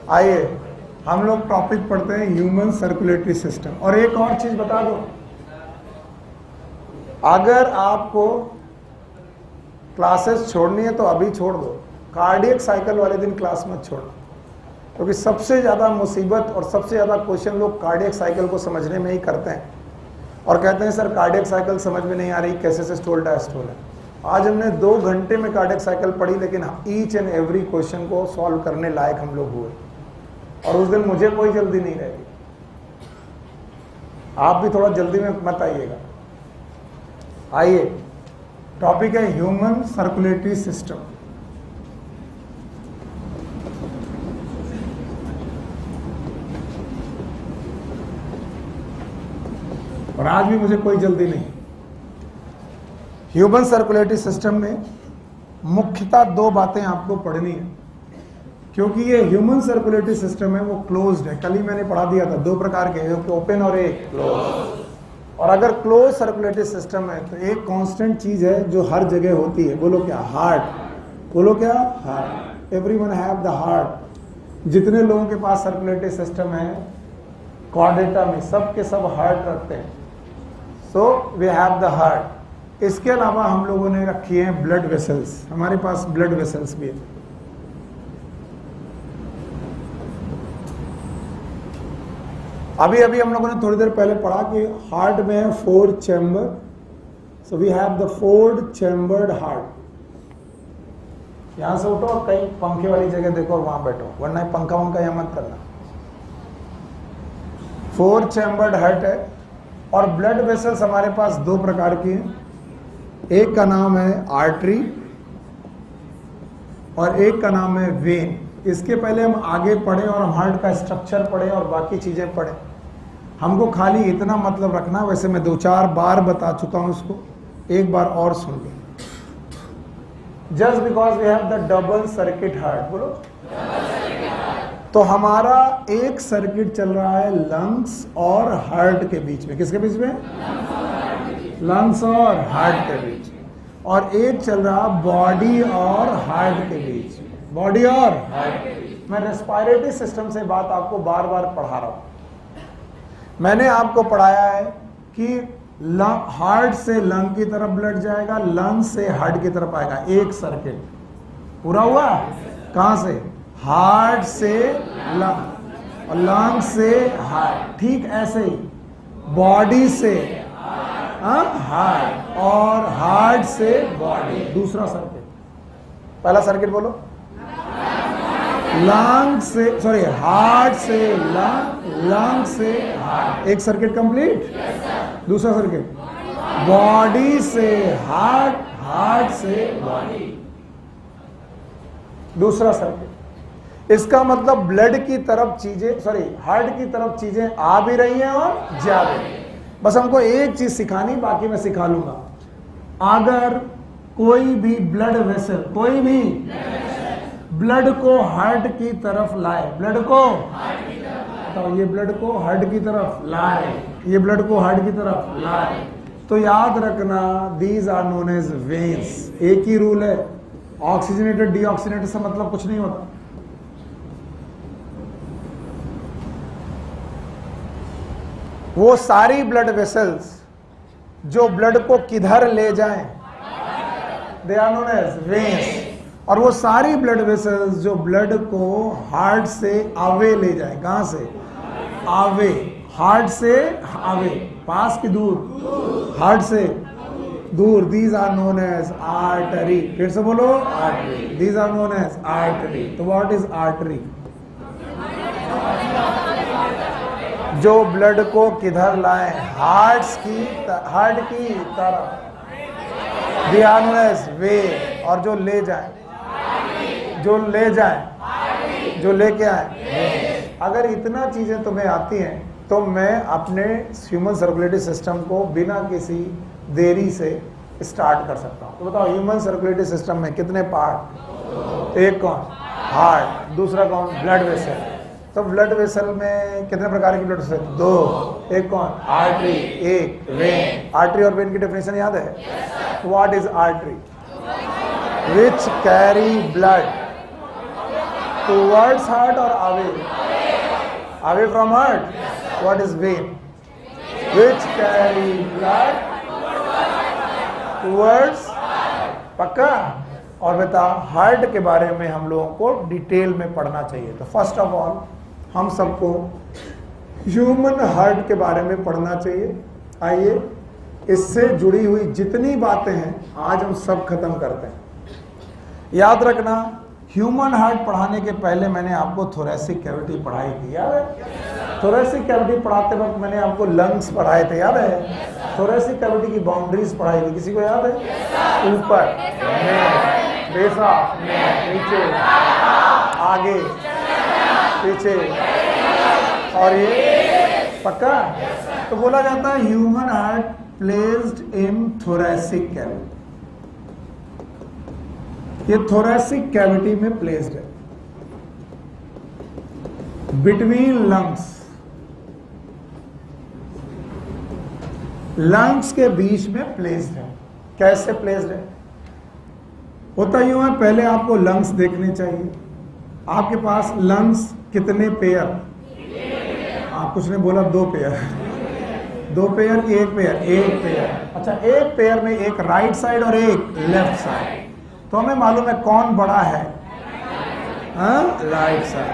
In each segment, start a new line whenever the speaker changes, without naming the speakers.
आइए हम लोग टॉपिक पढ़ते हैं ह्यूमन सर्कुलेटरी सिस्टम। और एक और चीज बता दो, अगर आपको क्लासेस छोड़नी है तो अभी छोड़ दो, कार्डियक साइकिल वाले दिन क्लास मत छोड़ना, क्योंकि सबसे ज़्यादा मुसीबत और सबसे ज़्यादा क्वेश्चन लोग कार्डियक साइकिल को समझने में ही करते हैं और कहते हैं सर कार्डियक साइकिल समझ में नहीं आ रही, कैसे सिस्टोल डायस्टोल है। आज हमने 2 घंटे में कार्डियक साइकिल पढ़ी, लेकिन ईच एंड एवरी क्वेश्चन को सॉल्व करने लायक हम लोग हुए, और उस दिन मुझे कोई जल्दी नहीं रहेगी। आप भी थोड़ा जल्दी में मत आइएगा। आइए, टॉपिक है ह्यूमन सर्कुलेटरी सिस्टम। और आज भी मुझे कोई जल्दी नहीं। ह्यूमन सर्कुलेटरी सिस्टम में मुख्यतः 2 बातें आपको पढ़नी है, क्योंकि ये ह्यूमन सर्कुलेटरी सिस्टम है वो क्लोज्ड है। कल ही मैंने पढ़ा दिया था 2 प्रकार के, एक ओपन और एक क्लोज। और अगर क्लोज सर्कुलेटरी सिस्टम है तो एक कांस्टेंट चीज है जो हर जगह होती है, बोलो क्या? हार्ट। बोलो क्या? Heart. Everyone have the heart. जितने लोगों के पास सर्कुलेटरी सिस्टम है कॉर्डेटा में, सब के सब हार्ट रखते हैं। So we have the heart. इसके अलावा हम लोगों ने रखी है ब्लड वेसल्स, हमारे पास ब्लड वेसल्स भी है। अभी अभी हम लोगों ने थोड़ी देर पहले पढ़ा कि हार्ट में है 4 chamber. So we have the 4 chambered heart. यहां से उठो और कहीं पंखे वाली जगह देखो और वहां बैठो, वरना पंखा वंखा यहां मत करना। 4 चैम्बर्ड हार्ट है। और ब्लड वेसल्स हमारे पास 2 प्रकार की हैं, एक का नाम है आर्टरी और एक का नाम है वेन। इसके पहले हम आगे पढ़े और हम हार्ट का स्ट्रक्चर पढ़े और बाकी चीजें पढ़े। हमको खाली इतना मतलब रखना, वैसे मैं 2-4 बार बता चुका हूं उसको, एक बार और सुन लो। Just because we have the double circuit heart, बोलो। तो हमारा एक सर्किट चल रहा है लंग्स और हार्ट के बीच में। किसके बीच में? लंग्स और हार्ट के बीच में। और एक चल रहा बॉडी और हार्ट के बीच में। बॉडी और हार्ट के बीच। मैं रेस्पिरेटरी सिस्टम से बात आपको बार बार पढ़ा रहा हूं। मैंने आपको पढ़ाया है कि हार्ट से लंग की तरफ ब्लड जाएगा, लंग से हार्ट की तरफ आएगा, एक सर्किट पूरा हुआ। कहां से? हार्ट से लंग और लंग से हार्ट। ठीक ऐसे ही बॉडी से हार्ट और हार्ट से बॉडी, दूसरा सर्किट। पहला सर्किट बोलो। लंग से, सॉरी, हार्ट से लंग, लंग से हार्ट, एक सर्किट कंप्लीट। दूसरा सर्किट बॉडी से हार्ट, हार्ट से बॉडी, दूसरा सर्किट। इसका मतलब ब्लड की तरफ चीजें, सॉरी, हार्ट की तरफ चीजें आ भी रही हैं और जा भी रही हैं। बस हमको एक चीज सिखानी, बाकी मैं सिखा लूंगा। अगर कोई भी ब्लड वेसल, कोई भी ब्लड को हार्ट की तरफ लाए, ब्लड को बताओ, ये ब्लड को हार्ट की तरफ लाए, ये ब्लड को हार्ट की तरफ लाए, तो याद रखना these are known as veins. एक ही रूल है, ऑक्सीजनेटेड डीऑक्सीजनेटेड से मतलब कुछ नहीं होता। वो सारी ब्लड वेसल्स जो ब्लड को किधर ले जाएं, they are known as veins. और वो सारी ब्लड वेसल्स जो ब्लड को हार्ट से अवे ले जाए, कहां से? अवे, हार्ट से अवे, पास की दूर? हार्ट से दूर, these are known as artery. फिर से बोलो, artery. These are known as artery. तो व्हाट इज आर्टरी? जो ब्लड को किधर लाए, हार्ट की तरफ, they are known as vein. और जो ले जाए, जो ले जाए, जो लेके आए। अगर इतना चीजें तुम्हें आती हैं तो मैं अपने ह्यूमन सर्कुलेटरी सिस्टम को बिना किसी देरी से स्टार्ट कर सकता हूं। तो बताओ, ह्यूमन सर्कुलेटरी सिस्टम में कितने पार्ट? एक कौन? हार्ट। दूसरा कौन? Blood vessel. तो ब्लड वेसल में कितने प्रकार की ब्लड वेसल? 2। एक कौन? आर्टरी, एक वेन। आर्टरी और वेन की डेफिनेशन याद है? What is artery? Which carry blood towards heart और away? Away from heart. What is vein? Which carry blood towards. पक्का? और बेटा हार्ट के बारे में हम लोगों को डिटेल में पढ़ना चाहिए. तो फर्स्ट ऑफ ऑल हम सबको ह्यूमन हार्ट के बारे में पढ़ना चाहिए. आइए इससे जुड़ी हुई जितनी बातें हैं आज हम सब खत्म करते हैं. याद रखना, ह्यूमन हार्ट पढ़ाने के पहले मैंने आपको थोरेसिक कैविटी पढ़ाई थी, याद है? थोरेसिक कैविटी पढ़ाते वक्त मैंने आपको लंग्स पढ़ाए थे, याद है? थोरेसिक कैविटी की बाउंड्रीज पढ़ाई थी, किसी को याद है? ऊपर बेसा, नीचे, आगे, पीछे, और ये पक्का. तो बोला जाता है human heart placed in thoracic cavity. ये थोरेसिक कैविटी में प्लेस्ड है, बिटवीन लंग्स. लंग्स के बीच में प्लेस्ड है. कैसे प्लेस्ड है? होता यूं है, पहले आपको लंग्स देखने चाहिए. आपके पास लंग्स कितने पेयर? आप कुछ ने बोला 2 पेयर. 2 पेयर की 1 पेयर? 1 पेयर. अच्छा, 1 पेयर में एक राइट साइड और एक लेफ्ट साइड. तो हमें मालूम है कौन बड़ा है? Right side.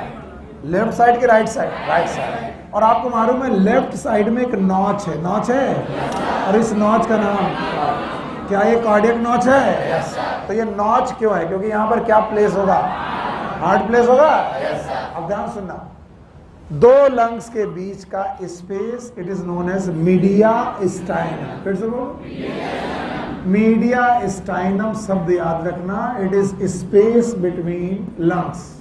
लेफ्ट साइड की राइट साइड? Right side. और आपको मालूम है लेफ्ट साइड में एक नॉच है. नॉच है, और इस नॉच का नाम क्या? ये कार्डियक नॉच है. yes. तो ये नॉच क्यों है? क्योंकि यहाँ पर क्या प्लेस होगा? हार्ट प्लेस होगा. yes. अब ध्यान सुनना, 2 लंग्स के बीच का space it is known as mediastinum. फिर से बोलो, मीडिया स्टाइनम शब्द याद रखना. It is space between lungs.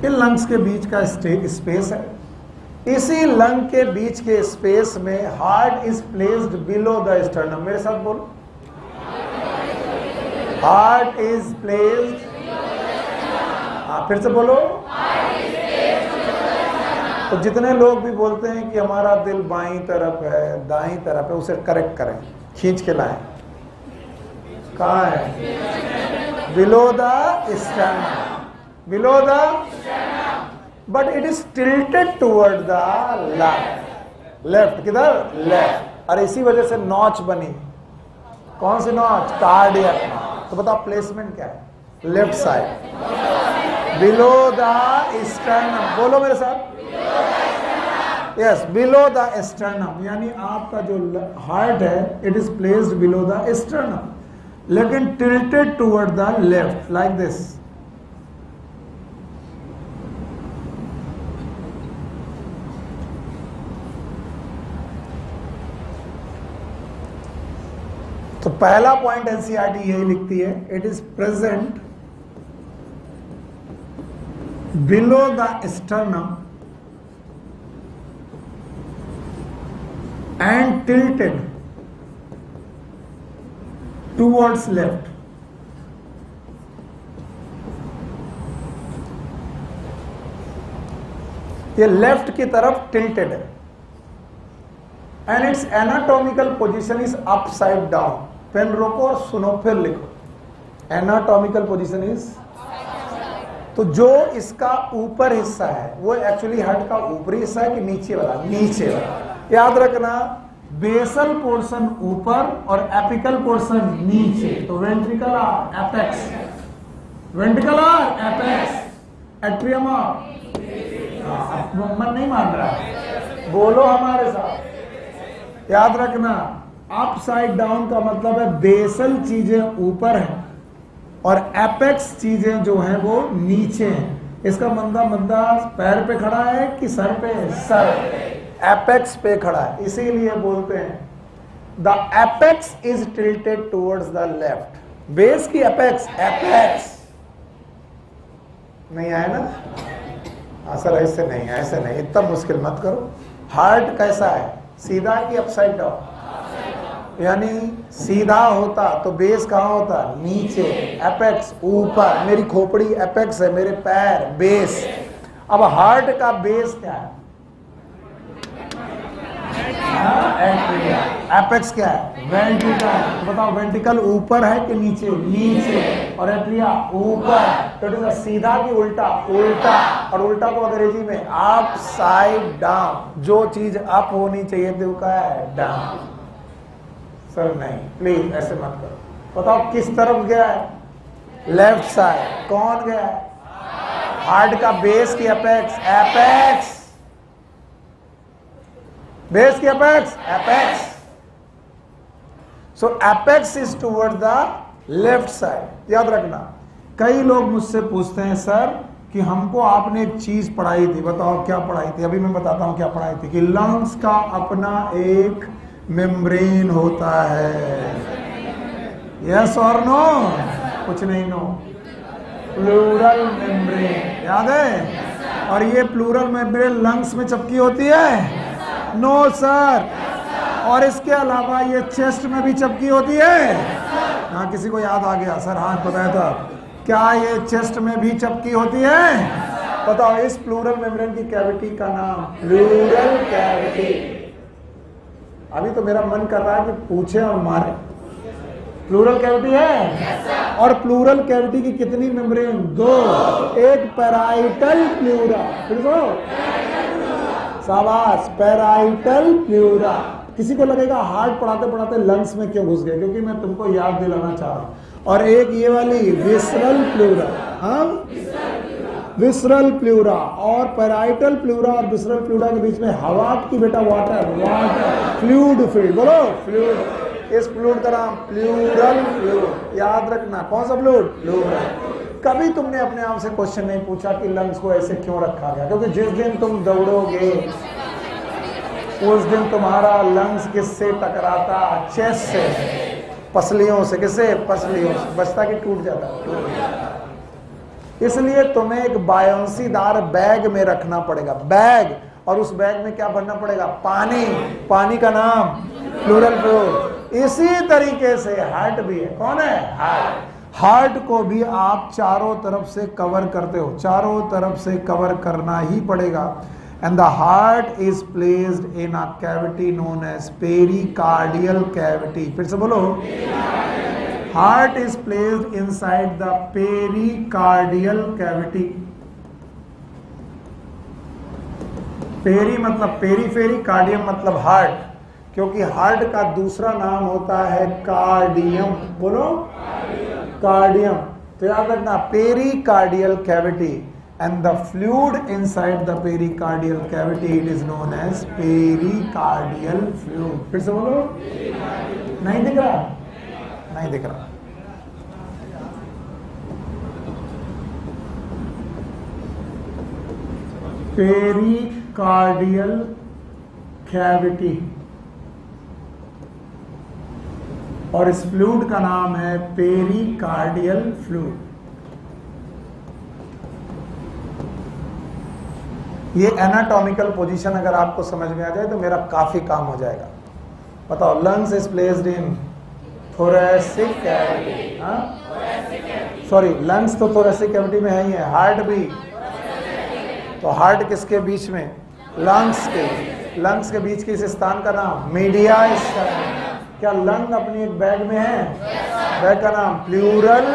इन लंग्स के बीच का स्पेस है. इसी लंग के बीच के स्पेस में heart is placed below the sternum. मेरे साथ बोलो, हार्ट इज प्लेस्ड. फिर से बोलो. तो जितने लोग भी बोलते हैं कि हमारा दिल बाईं तरफ है, दाईं तरफ है, उसे करेक्ट करें, खींच के लाएं. कहाँ है? Below the sternum. Below the, but it is tilted toward the left. Left किधर? लेफ्ट. और इसी वजह से नॉच बनी. कौन सी नॉच? कार्डियक. तो बताओ प्लेसमेंट क्या है? Left side, below the sternum. बोलो मेरे साथ. Yes, below the sternum. यानी आपका जो हार्ट है it is placed below the sternum, लेकिन tilted toward the left, like this. तो पहला पॉइंट एनसीईआरटी यही लिखती है, it is present below the sternum and tilted towards left. ये लेफ्ट की तरफ टिल्टेड है. And it's anatomical position is upside down. Pen रोको और सुनो, फिर लिखो. एनाटॉमिकल पोजीशन इज, तो जो इसका ऊपर हिस्सा है वो एक्चुअली हार्ट का ऊपरी हिस्सा है कि नीचे वाला? नीचे वाला. याद रखना, बेसल पोर्शन ऊपर और एपिकल पोर्शन नीचे. तो ventricular apex, ventricular apex, atrium. मन नहीं मान रहा, बोलो हमारे साथ. याद रखना, अपसाइड डाउन का मतलब है बेसल चीजें ऊपर है और एपेक्स चीजें जो हैं वो नीचे हैं. इसका मंदा पैर पे खड़ा है कि सर पे? सर. एपेक्स पे खड़ा है, इसीलिए बोलते हैं the apex is tilted towards the left. Base की एपेक्स, एपेक्स नहीं आया ना? सर ऐसे नहीं, ऐसे नहीं, इतना मुश्किल मत करो. हार्ट कैसा है? सीधा कि अपसाइड डाउन? यानी सीधा होता तो बेस कहाँ होता? नीचे. एपेक्स ऊपर. मेरी खोपड़ी एपेक्स है, मेरे पैर बेस. अब हार्ट का बेस क्या है? एट्रिया। एपेक्स क्या है? वेंट्रिकल। तो बताओ वेंट्रिकल ऊपर है कि नीचे? नीचे। और एट्रिया ऊपर। तो सीधा कि उल्टा? उल्टा। और उल्टा को अंग्रेजी में अप साइड डाउन। जो चीज अप होनी चाहिए थी वो क्या है? डाउन। सर नहीं, प्लीज ऐसे मत करो। बताओ किस तरफ गया है? Left side. कौन गया है? हार्ट का बेस की एपेक्स? एपेक्स। बेस की apex? Apex. So apex is toward the left side. याद रखना। कई लोग मुझसे पूछते हैं सर कि हमको आपने एक चीज पढ़ाई थी, बताओ क्या पढ़ाई थी? अभी मैं बताता हूं क्या पढ़ाई थी। कि लंग्स का अपना एक मेम्ब्रेन होता है। यस और नो? कुछ नहीं, नो। प्लूरल मेम्ब्रेन, याद है? और ये प्लूरल मेम्ब्रेन लंग्स में चिपकी होती है? No sir. और इसके अलावा ये चेस्ट में भी चिपकी होती है? हाँ, किसी को याद आ गया? सर हाथ बताया था। क्या ये चेस्ट में भी चिपकी होती है? बताओ इस प्लूरल मेम्ब्रेन की कैविटी का नाम? Pleural cavity. अभी तो मेरा मन कर रहा है कि पूछे और मारे। प्लूरल कैविटी है। और प्लूरल कैविटी की कितनी मेम्ब्रेन? दो। एक पैराइटल प्लूरा। फिर तो शाबाश, पैराइटल प्लूरा। किसी को लगेगा हार्ट पढ़ाते पढ़ाते लंग्स में क्यों घुस गए? क्योंकि मैं तुमको याद दिलाना चाह रहा हूं। और एक ये वाली विसरल प्लूरा। हाँ, विसरल प्लूरा। और पैराइटल प्लूरा और विसरल प्लूरा के बीच में हवा की बेटा वाटर, वाटर फ्लूइड फील्ड। बोलो फ्लूइड। इस फ्लूइड का नाम प्लूरल फ्लूइड। याद रखना। कौन सा फ्लूइड? प्लूरल। कभी तुमने अपने आप से क्वेश्चन नहीं पूछा कि लंग्स को ऐसे क्यों रखा गया? क्योंकि जिस दिन तुम दौड़ोगे उस दिन तुम्हारा लंग्स किससे टकराता? चेस्ट से, पसलियों से। किससे? पसलियों से। बचता कि टूट जाता? इसलिए तुम्हें एक बायोंसीदार बैग में रखना पड़ेगा। बैग। और उस बैग में क्या भरना पड़ेगा? पानी। पानी का नाम प्लूरल फ्लूइड। इसी तरीके से हार्ट भी है। कौन है? हार्ट। हार्ट को भी आप चारों तरफ से कवर करते हो। चारों तरफ से कवर करना ही पड़ेगा। And the heart is placed in a cavity known as pericardial cavity. फिर से बोलो। Heart is placed inside the pericardial cavity. Peri मतलब पेरीफेरी, कार्डियम मतलब हार्ट। क्योंकि हार्ट का दूसरा नाम होता है कार्डियम। बोलो कार्डियम। तो याद रखना, pericardial cavity and the fluid inside the pericardial cavity it is known as pericardial fluid. फिर से बोलो। नहीं दिख रहा? नहीं दिख रहा। Pericardial cavity. और इस फ्लूइड का नाम है पेरिकार्डियल फ्लूइड। ये एनाटॉमिकल पोजीशन अगर आपको समझ में आ जाए तो मेरा काफी काम हो जाएगा। बताओ, lungs is placed in thoracic cavity. Sorry, lungs तो थोरैसिक कैविटी में है ही है। हार्ट भी। तो हार्ट किसके बीच में? लंग्स के। लंग्स के बीच के इस स्थान का नाम मीडिया स्टर्नम। क्या लंग अपनी एक बैग में है? बैग का नाम प्लूरल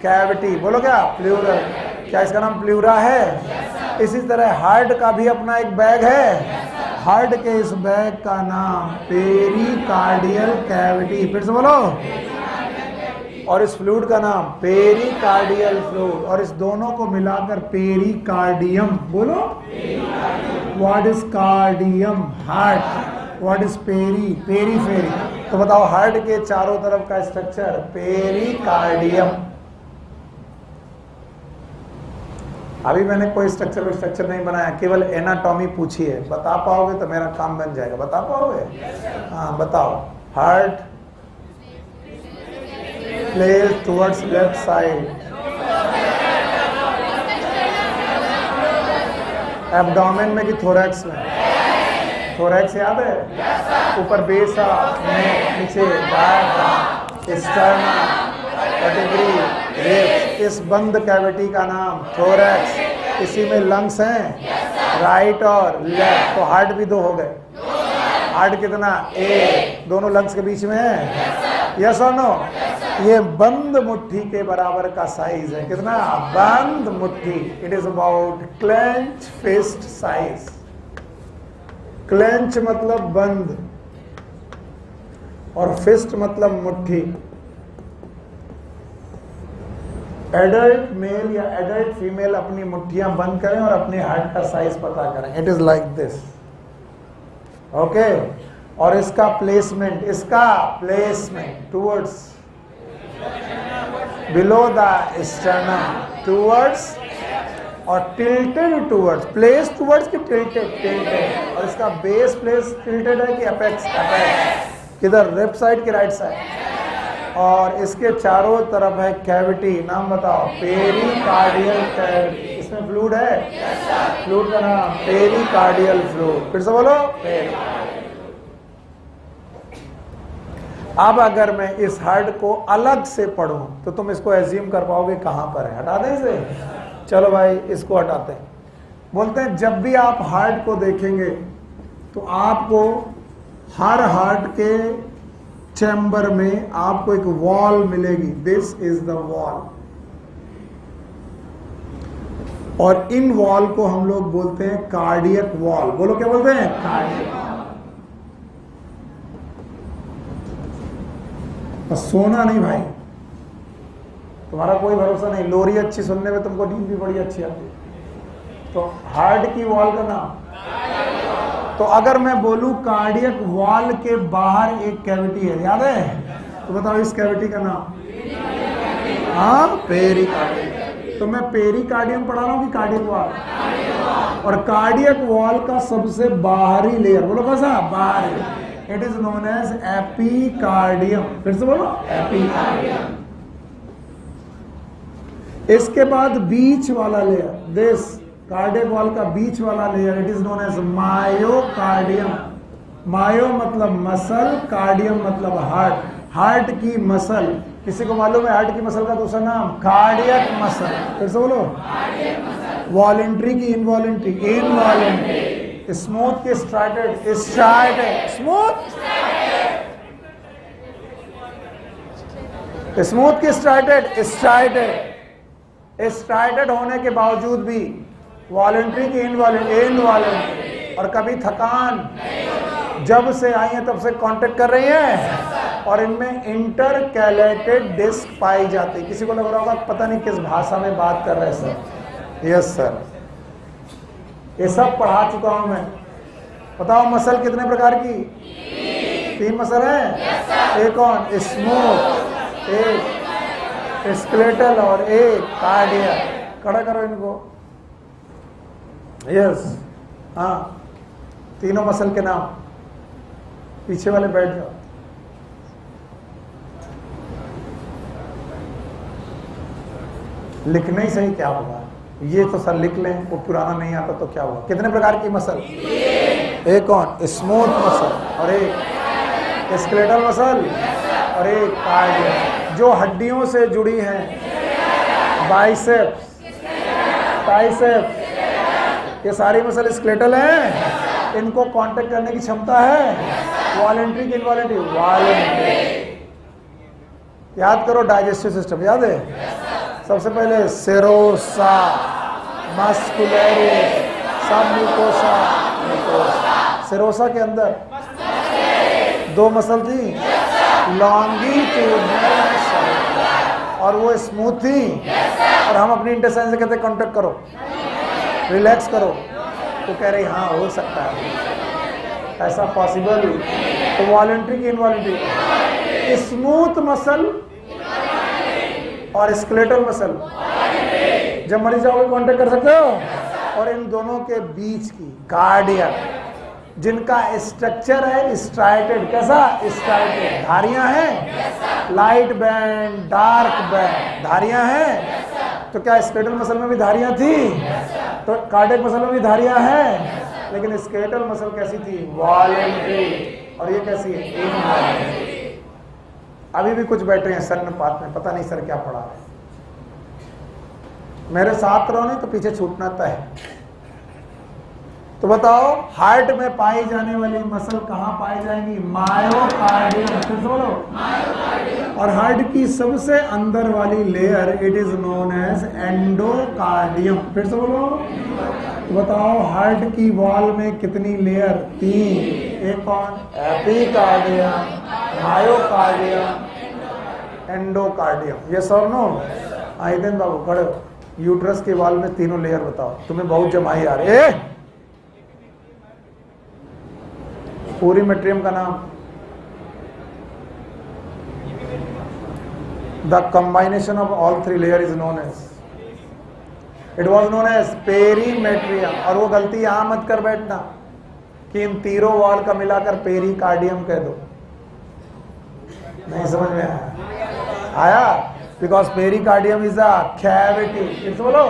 कैविटी। बोलो क्या? प्लूरल। क्या इसका नाम प्लूरा है? इसी तरह हार्ट का भी अपना एक बैग है। हार्ट के इस बैग का नाम पेरिकार्डियल कैविटी। फिर से बोलो। और इस फ्लूइड का नाम पेरिकार्डियल फ्लूइड। और इस दोनों को मिलाकर पेरिकार्डियम। बोलो। What is cardium? Heart. What is peri? Periphery. तो बताओ, हार्ट के चारों तरफ का स्ट्रक्चर पेरिकार्डियम। अभी मैंने कोई स्ट्रक्चर नहीं बनाया, केवल एनाटॉमी पूछी है। बता पाओगे तो मेरा काम बन जाएगा। बता पाओगे? हाँ बताओ। Heart place towards left side. Abdomen में कि थोरैक्स में? थोरैक्स याद है? ऊपर बेस, नीचे स्टर्नम, कैटेगरी रिब्स। इस बंद कैविटी का नाम थोरैक्स। इसी में लंग्स हैं, राइट और लेफ्ट। तो हार्ट भी दो हो गए। हार्ट कितना? एक। दोनों लंग्स के बीच में है, यस और नो? ये बंद मुट्ठी के बराबर का साइज है। कितना? बंद मुट्ठी। It is about clench fist size. Clench मतलब बंद और फिस्ट मतलब मुट्ठी। एडल्ट मेल या एडल्ट फीमेल अपनी मुट्ठियां बंद करें और अपने हार्ट का साइज पता करें। It is like this, okay. और इसका placement towards below the sternum, towards और टिल्टेड टुवर्ड्स। प्लेस टुवर्ड्स की टिल्टेड। और इसका बेस प्लेस टिल्टेड है कि अपेक्स? किधर? लेफ्ट साइड की राइट साइड? और इसके चारों तरफ है कैविटी। नाम बताओ? Pericardial cavity. इसमें फ्लूइड है? फ्लूइड का नाम पेरिकार्डियल फ्लूइड। फिर से बोलो, अब अगर मैं इस हार्ट को अलग से पढ़ूं तो तुम इसको एज्यूम कर पाओगे कहां पर है? हटा दें इसे? चलो भाई इसको हटाते हैं। बोलते हैं जब भी आप हार्ट को देखेंगे तो आपको हर हार्ट के चैम्बर में आपको एक वॉल मिलेगी। This is the wall. और इन वॉल को हम लोग बोलते हैं कार्डियक वॉल। बोलो क्या बोलते हैं? कार्डियक। सोना नहीं भाई, तुम्हारा कोई भरोसा नहीं। लोरी अच्छी सुनने में तुमको नींद भी बड़ी अच्छी आती है। तो हार्ट की वॉल का नाम। तो अगर मैं बोलूं कार्डियक वॉल के बाहर एक कैविटी है, याद है? तो बताओ इस कैविटी का नाम? हाँ, पेरिकार्डियम। तो मैं पेरिकार्डियम पढ़ा रहा हूं कि कार्डियक वॉल? और कार्डियक वॉल का सबसे बाहरी लेयर, बोलो कैसा? बाहरी। It is known as epicardium. फिर से बोलो, एपिकार्डियम। इसके बाद बीच वाला लेयर, दिस कार्डियक वॉल का बीच वाला layer, it is known as myocardium. Myo मतलब मसल, कार्डियम मतलब हार्ट। हार्ट की मसल। किसी को मालूम है हार्ट की मसल का दूसरा नाम? Cardiac muscle. फिर से बोलो, वॉलेंट्री की इनवॉलेंट्री? इनवॉलेंट्री। स्मूथ की स्ट्राइटेड? स्ट्राइटेड। स्मूथ स्मूथ की स्ट्राइटेड? स्ट्राइटेड। स्ट्राइटेड होने के बावजूद भी वॉलेंट्री की इनवॉलेंट्री। और कभी थकान? जब से आई है तब से कांटेक्ट कर रही है। और इनमें इंटरकैलेटेड डिस्क पाई जाती है। किसी को लग रहा होगा पता नहीं किस भाषा में बात कर रहे हैं सर। यस सर, ये सब पढ़ा चुका हूं मैं। बताओ मसल कितने प्रकार की? 3 मसल है। एक कौन? स्मूथ, एक स्केलेटल और एक कार्डियक। खड़ा करो इनको। यस, हाँ, तीनों मसल के नाम। पीछे वाले बैठ जाओ। लिखना ही सही, क्या होगा? ये तो सर लिख लें, वो पुराना नहीं आता तो क्या हुआ? कितने प्रकार की मसल? एक कौन? स्मूथ मसल और एक स्केलेटल मसल और एक कार्डियक। जो हड्डियों से जुड़ी हैं, बाइसेप्स, ट्राइसेप्स, ये सारी मसल स्केलेटल हैं। इनको कांटेक्ट करने की क्षमता है। वॉलेंट्री की इनवॉलेंट्री? वॉलेंट्री। याद करो, डाइजेस्टिव सिस्टम याद है? सबसे पहले सेरोसा, मस्कुलरिस, सब म्यूकोसा, म्यूकोसा। सेरोसा के अंदर 2 मसल थी, लॉन्गिट्यूडिनल और वो स्मूथ थी। और हम अपनी इंटेस्टाइन से कहते हैं कांटेक्ट करो, रिलैक्स करो। तो कह रही हाँ हो सकता है, ऐसा पॉसिबल। तो वॉलेंट्री की इनवॉलेंट्री? स्मूथ मसल और स्केलेटल मसल जब मरीज जाओगे कांटेक्ट कर सकते हो। और इन दोनों के बीच की कार्डियक, जिनका स्ट्रक्चर है स्ट्राइटेड। कैसा? स्ट्राइटेड। धारियां हैं, लाइट बैंड, डार्क बैंड, धारियां हैं। तो क्या स्केलेटल मसल में भी धारियां थी? तो कार्डियक मसल में भी धारियां हैं। लेकिन स्केलेटल मसल कैसी थी? वॉलेंट्री। और ये कैसी है? इनवॉलेंट्री। अभी भी कुछ बैठे हैं सन्नपात में, पता नहीं सर क्या पढ़ा है। मेरे साथ रहो, नहीं तो पीछे छूटना तय है। तो बताओ हार्ट में पाई जाने वाली मसल कहाँ पाई जाएंगी? मायोकार्डियम। फिर बोलो मायोकार्डियम। और हार्ट की सबसे अंदर वाली layer it is known as endocardium. फिर से बोलो। तो बताओ हार्ट की वॉल में कितनी लेयर? 3। एक कौन? Epicardium, myocardium, endocardium. ये सब नो आइदेन बाबू खड़े हो। यूट्रस के वॉल में तीनों लेयर बताओ। तुम्हें बहुत जमाई आ रही है। पूरी मेट्रियम का नाम? The combination of all 3 layer is known as, it was known as perimetrium. और वो गलती यहां मत कर बैठना कि इन तीनों वॉल का मिलाकर पेरिकार्डियम कह दो। नहीं समझ में आया? Because pericardium is a cavity. फिर से बोलो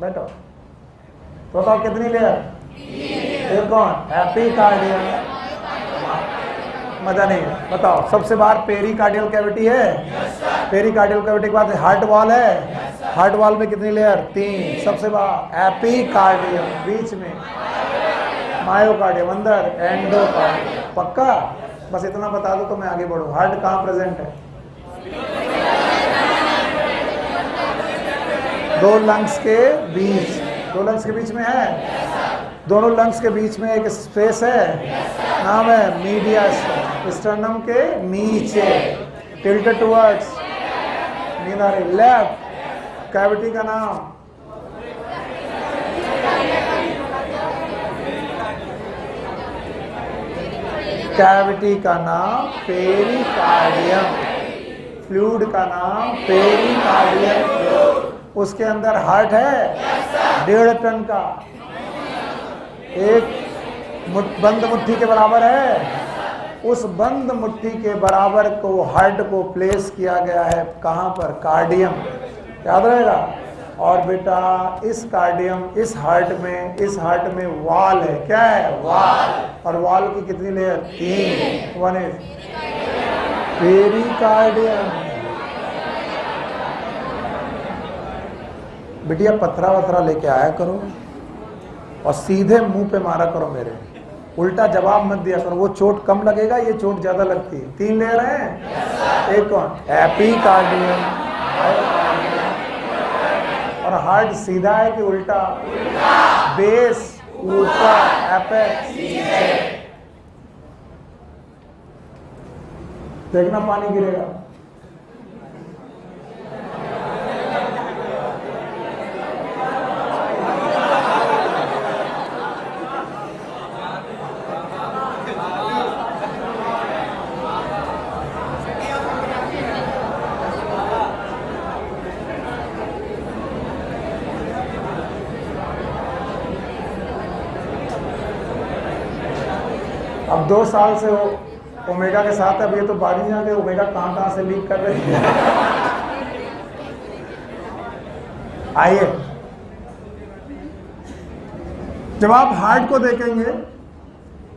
बैठो। तो बताओ कितनी लेयर? एक कौन? एपिकार्डियम। मजा नहीं है। बताओ सबसे बाहर पेरिकार्डियल कैविटी है। पेरिकार्डियल कैविटी के बाद हार्ट वॉल है। हार्ट वॉल में कितनी लेयर? 3। सबसे बाहर एपिकार्डियम, बीच में मायोकार्डियम, अंदर एंडोकार्डियम। पक्का? बस इतना बता दो तो मैं आगे बढ़ूं। हार्ट कहाँ प्रेजेंट है? 2 लंग्स के बीच। 2 लंग्स के बीच में है। दोनों लंग्स के बीच में एक स्पेस है, नाम है मीडियम। स्टर्नम के नीचे, टिल्टेड टुवर्ड्स लेफ्ट। कैविटी का नाम? कैविटी का नाम पेरिकार्डियम। फ्लूइड का नाम पेरिकार्डियम। उसके अंदर हार्ट है 1.5 टन का, एक बंद मुट्ठी के बराबर है। उस बंद मुट्ठी के बराबर को हार्ट को प्लेस किया गया है कहाँ पर? कार्डियम। याद रहेगा। और बेटा इस कार्डियम, इस हार्ट में वॉल है। क्या है? वॉल। और वॉल की कितनी लेयर? 3। 1 is pericardium. बिटिया पत्थरा वथरा लेके आया करो और सीधे मुंह पे मारा करो मेरे। उल्टा जवाब मत दिया करो। वो चोट कम लगेगा, ये चोट ज्यादा लगती है। 3 लेयर हैं। एक कौन? एपिकार्डियम। और हार्ट सीधा है कि उल्टा? बेस ऊपर, एपेक्स देखना पानी गिरेगा। अब 2 साल से ओमेगा के साथ, अब ये तो बारी जाके ओमेगा कहां से लीक कर रही है। आइए, जब आप हार्ट को देखेंगे,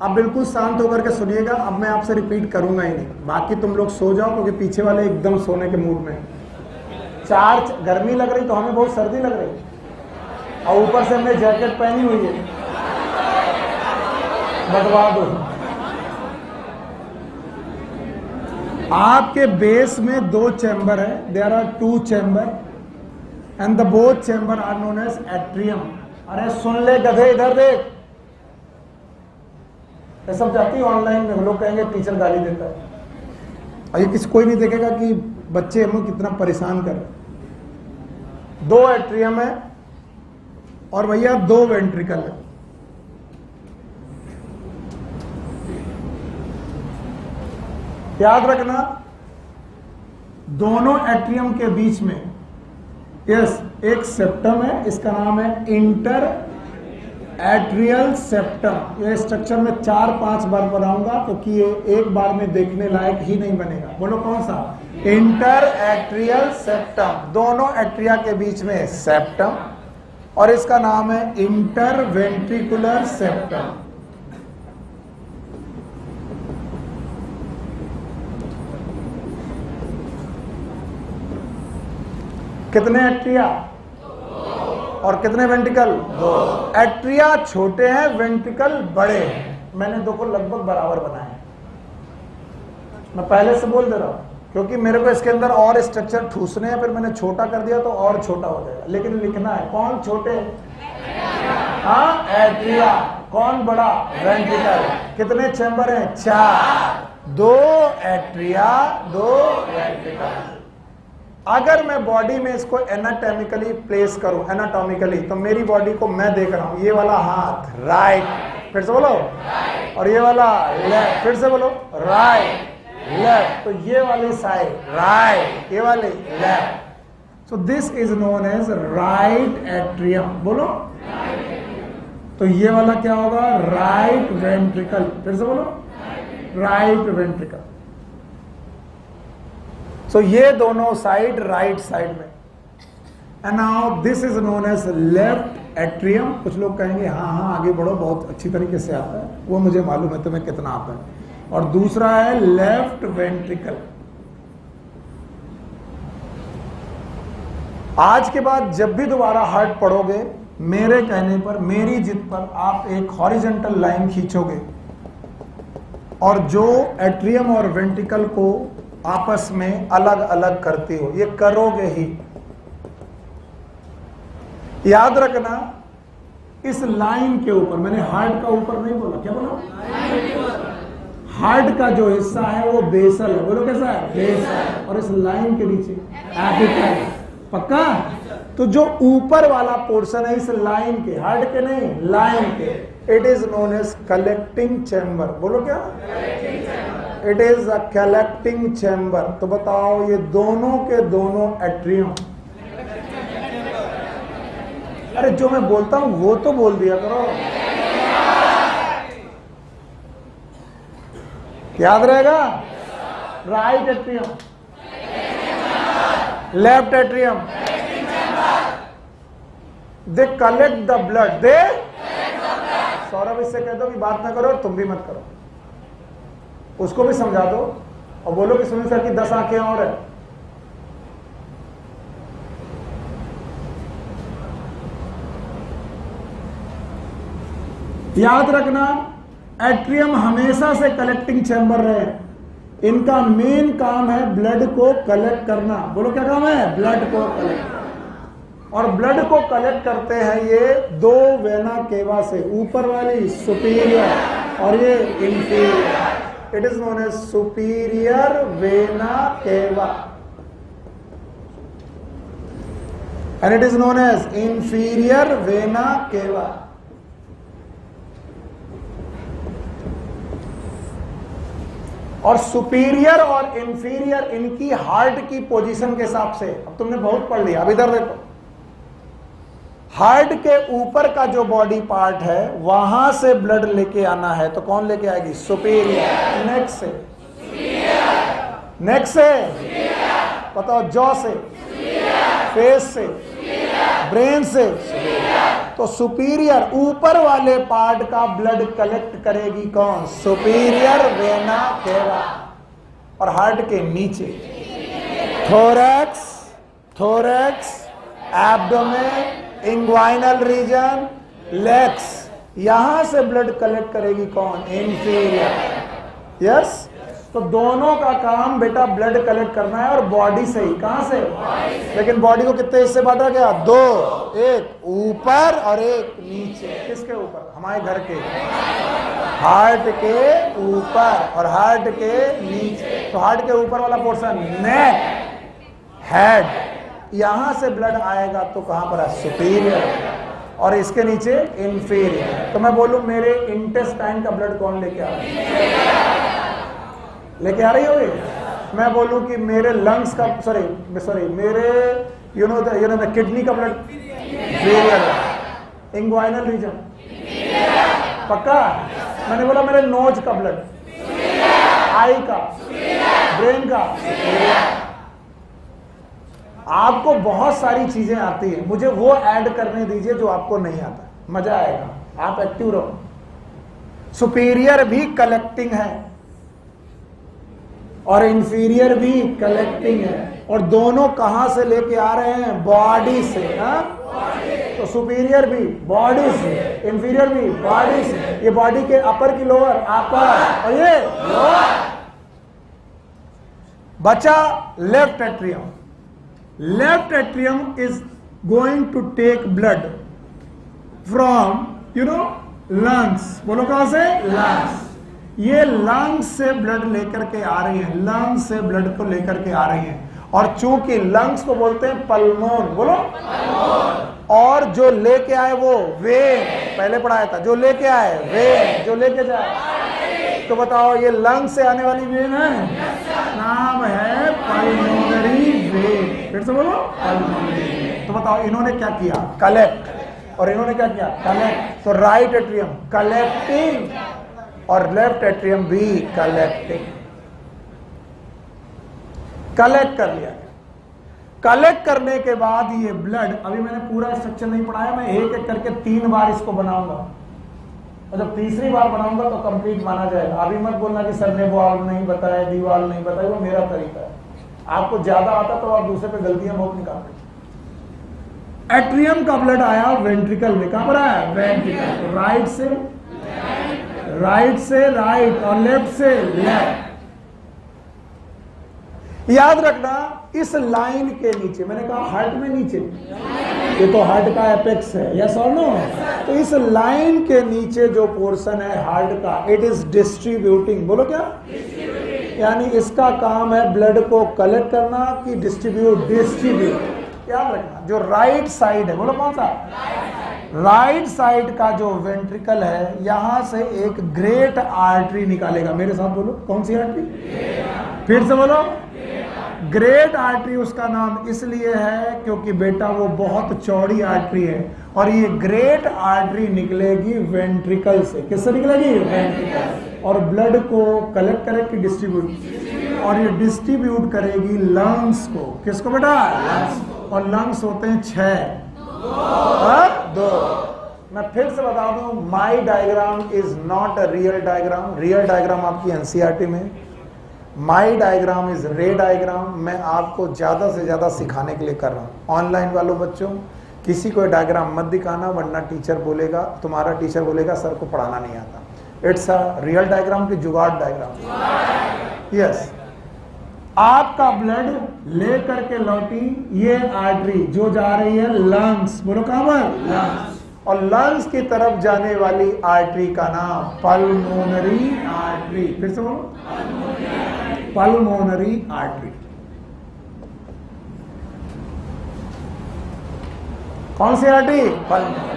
आप बिल्कुल शांत होकर के सुनिएगा। अब मैं आपसे रिपीट करूंगा ही नहीं, बाकी तुम लोग सो जाओ क्योंकि पीछे वाले एकदम सोने के मूड में। गर्मी लग रही तो हमें बहुत सर्दी लग रही, और ऊपर से हमने जैकेट पहनी हुई है। बटवा दो। आपके बेस में 2 चैम्बर है। There are 2 chamber and the both chamber are known as atrium. अरे सुन ले गधे, इधर देख। ये सब जाती है ऑनलाइन में, लोग कहेंगे टीचर गाली देता है, और ये किसी कोई नहीं देखेगा कि बच्चे हमें कितना परेशान कर रहे। 2 एट्रियम है और भैया 2 वेंट्रिकल है। याद रखना, दोनों एट्रियम के बीच में एक सेप्टम है, इसका नाम है इंटर एट्रियल सेप्टम। ये स्ट्रक्चर में 4-5 बार बनाऊंगा क्योंकि ये एक बार में देखने लायक ही नहीं बनेगा। बोलो कौन सा? Inter atrial septum. दोनों एट्रिया के बीच में सेप्टम, और इसका नाम है इंटर वेंट्रिकुलर सेप्टम। कितने एट्रिया? और कितने वेंट्रिकल? 2। एट्रिया छोटे हैं, वेंट्रिकल बड़े हैं। मैंने दो को लगभग बराबर बनाए। मैं पहले से बोल दे रहा हूं क्योंकि मेरे को इसके अंदर और स्ट्रक्चर ठूसने हैं, फिर मैंने छोटा कर दिया तो और छोटा हो जाएगा, लेकिन लिखना है कौन छोटे? हाँ, एट्रिया। कौन बड़ा? वेंट्रिकल। कितने चैम्बर हैं? 4। 2 एट्रिया, 2 वेंट्रिकल। अगर मैं बॉडी में इसको एनाटॉमिकली प्लेस करूं, एनाटॉमिकली, तो मेरी बॉडी को मैं देख रहा हूं, ये वाला हाथ राइट, फिर से बोलो, और ये वाला लेफ्ट, फिर से बोलो, राइट लेफ्ट, तो ये वाली साइड राइट, ये वाली left. So this is known as right atrium. बोलो, तो ये वाला क्या होगा? Right ventricle. फिर से बोलो, राइट वेंट्रिकल। सो ये दोनों साइड राइट साइड में। And now this is known as left atrium. कुछ लोग कहेंगे हाँ हाँ आगे बढ़ो, बहुत अच्छी तरीके से आता है, वो मुझे मालूम है तुम्हें कितना आता है। और दूसरा है लेफ्ट वेंट्रिकल। आज के बाद जब भी दोबारा हार्ट पढ़ोगे, मेरे कहने पर, मेरी जिद पर, आप एक हॉरिजॉन्टल लाइन खींचोगे और जो एट्रियम और वेंट्रिकल को आपस में अलग अलग करते हो, ये करोगे ही। याद रखना, इस लाइन के ऊपर, मैंने हार्ट का ऊपर नहीं बोला, क्या बोला? हार्ट का जो हिस्सा है वो बेसल है। बोलो कैसा है? बेसल। और इस लाइन के नीचे एपिकल। पक्का? तो जो ऊपर वाला पोर्शन है इस लाइन के, हार्ट के नहीं, लाइन के, it is known as collecting chamber. बोलो क्या? It is a collecting chamber. तो बताओ, ये दोनों के दोनों एट्रियम, अरे जो मैं बोलता हूं वो तो बोल दिया करो, याद रहेगा? Right atrium, left atrium, they collect the blood, they. Saurabh इससे कह दो कि बात ना करो, तुम भी मत करो, उसको भी समझा दो और बोलो कि सुनील सर की 10 आंखें और है। याद रखना, एट्रियम हमेशा से कलेक्टिंग चैम्बर रहे। इनका मेन काम है ब्लड को कलेक्ट करना। बोलो क्या काम है? ब्लड को कलेक्ट। और ब्लड को कलेक्ट करते हैं ये 2 वेना केवा से, ऊपर वाली सुपीरियर और ये inferior. It is known as superior vena cava and it is known as inferior vena cava. और सुपीरियर और इंफीरियर इनकी हार्ट की पोजीशन के हिसाब से, अब तुमने बहुत पढ़ लिया, अब इधर देखो, हार्ट के ऊपर का जो बॉडी पार्ट है वहां से ब्लड लेके आना है, तो कौन लेके आएगी? सुपीरियर। नेक से, नेक से, बताओ, जॉ से, फेस से, ब्रेन से, तो सुपीरियर ऊपर वाले पार्ट का ब्लड कलेक्ट करेगी कौन? Superior vena cava. और हार्ट के नीचे thorax, thorax, abdomen, inguinal region, legs, यहां से ब्लड कलेक्ट करेगी कौन? इंफीरियर। यस, तो दोनों का काम बेटा ब्लड कलेक्ट करना है, और बॉडी से ही। कहां से? लेकिन बॉडी को कितने हिस्से बांटा गया? 2, एक ऊपर और एक नीचे। किसके ऊपर? हमारे घर के, हार्ट के ऊपर और हार्ट के नीचे। तो हार्ट के ऊपर वाला पोर्शन नेक, हेड, यहां से ब्लड आएगा तो कहां पर है? सुपीरियर। और इसके नीचे इंफीरियर। तो मैं बोलूं मेरे इंटेस्टाइन का ब्लड कौन लेके आ रहा है? लेके आ रही होगी। मैं बोलूं कि मेरे लंग्स का, सॉरी मेरे यू नो किडनी का ब्लड इंफीरियर, इंग्वाइनल रीजन, पक्का? मैंने बोला मेरे नोज का ब्लड, आई का, ब्रेन का। आपको बहुत सारी चीजें आती है, मुझे वो ऐड करने दीजिए जो आपको नहीं आता, मजा आएगा, आप एक्टिव रहो। सुपीरियर भी कलेक्टिंग है और इंफीरियर भी कलेक्टिंग है, और दोनों कहां से लेके आ रहे हैं? बॉडी से। हाँ, तो सुपीरियर भी बॉडी से, इंफीरियर भी बॉडी से, ये बॉडी के अपर की लोअर, अपर, और ये लोअर। बचा left atrium. Left atrium is going to take blood from lungs. बोलो कहां से? लंग्स। ये लंग्स से ब्लड लेकर के आ रही है, लंग्स से ब्लड को लेकर के आ रही है। और चूंकि लंग्स को बोलते हैं पल्मोन, बोलो पल्मोन। और जो लेके आए वो वेन, पहले पढ़ाया था, जो लेके आए वेन, जो लेके जाए। तो बताओ ये लंग्स से आने वाली वेन है, नाम है पल्मोनरी वेन। फिर से बोलो पल्मोनरी वेन। तो बताओ इन्होंने क्या किया? कलेक्ट। और इन्होंने क्या किया? कलेक्ट। तो राइट एट्रियम कलेक्टिंग और लेफ्ट एट्रियम भी कलेक्टिंग। कलेक्ट कर लिया। कलेक्ट करने के बाद ये ब्लड, अभी मैंने पूरा स्ट्रक्चर नहीं पढ़ाया, मैं एक एक करके 3 बार इसको बनाऊंगा, और जब तीसरी बार बनाऊंगा तो कंप्लीट माना जाएगा। अभी मत बोलना कि सर ने वाल्व नहीं बताया, दीवाल नहीं बताया, वो मेरा तरीका है। आपको ज्यादा आता तो आप दूसरे पे गलतियां बहुत निकालते। एट्रियम का ब्लड आया वेंट्रिकल में। कहां पर आया? वेंट्रिकल। राइट से राइट और लेफ्ट से लेफ्ट। याद रखना इस लाइन के नीचे, मैंने कहा हार्ट में नीचे, ये तो हार्ट का एपेक्स है, यस और नो? तो इस लाइन के नीचे जो पोर्शन है हार्ट का, इट इज डिस्ट्रीब्यूटिंग। बोलो क्या? यानी इसका काम है ब्लड को कलेक्ट करना कि डिस्ट्रीब्यूट? डिस्ट्रीब्यूट। याद रखना जो राइट साइड है, बोलो कौन सा? राइट साइड का जो वेंट्रिकल है, यहां से एक ग्रेट आर्टरी निकालेगा। मेरे साथ बोलो, कौन सी आर्टरी? फिर से बोलो, ग्रेट आर्टरी। उसका नाम इसलिए है क्योंकि बेटा वो बहुत चौड़ी आर्टरी है, और ये ग्रेट आर्टरी निकलेगी वेंट्रिकल से। किससे निकलेगी? वेंट्रिकल। और ब्लड को कलेक्ट करेगी, डिस्ट्रीब्यूट, और ये डिस्ट्रीब्यूट करेगी लंग्स को। किसको बेटा? लंग्स। और लंग्स होते हैं 6, 2। मैं फिर से बता दूं, my diagram is not a real diagram. Real diagram आपकी एनसीईआरटी में, my diagram is ray diagram. मैं आपको ज्यादा से ज्यादा सिखाने के लिए कर रहा हूं। ऑनलाइन वालों बच्चों, किसी को डायग्राम मत दिखाना, वरना टीचर बोलेगा, तुम्हारा टीचर बोलेगा सर को पढ़ाना नहीं आता। इट्स अ रियल डायग्राम की जुगाड़ डायग्राम। यस। आपका ब्लड ले करके लौटी ये आर्टरी जो जा रही है लंग्स। बोलो कहां पर? लंग्स। और लंग्स की तरफ जाने वाली आर्टरी का नाम पल्मोनरी आर्टरी। फिर से बोलो, पल्मोनरी आर्टरी। कौन सी आर्टरी? पल्मोनरी।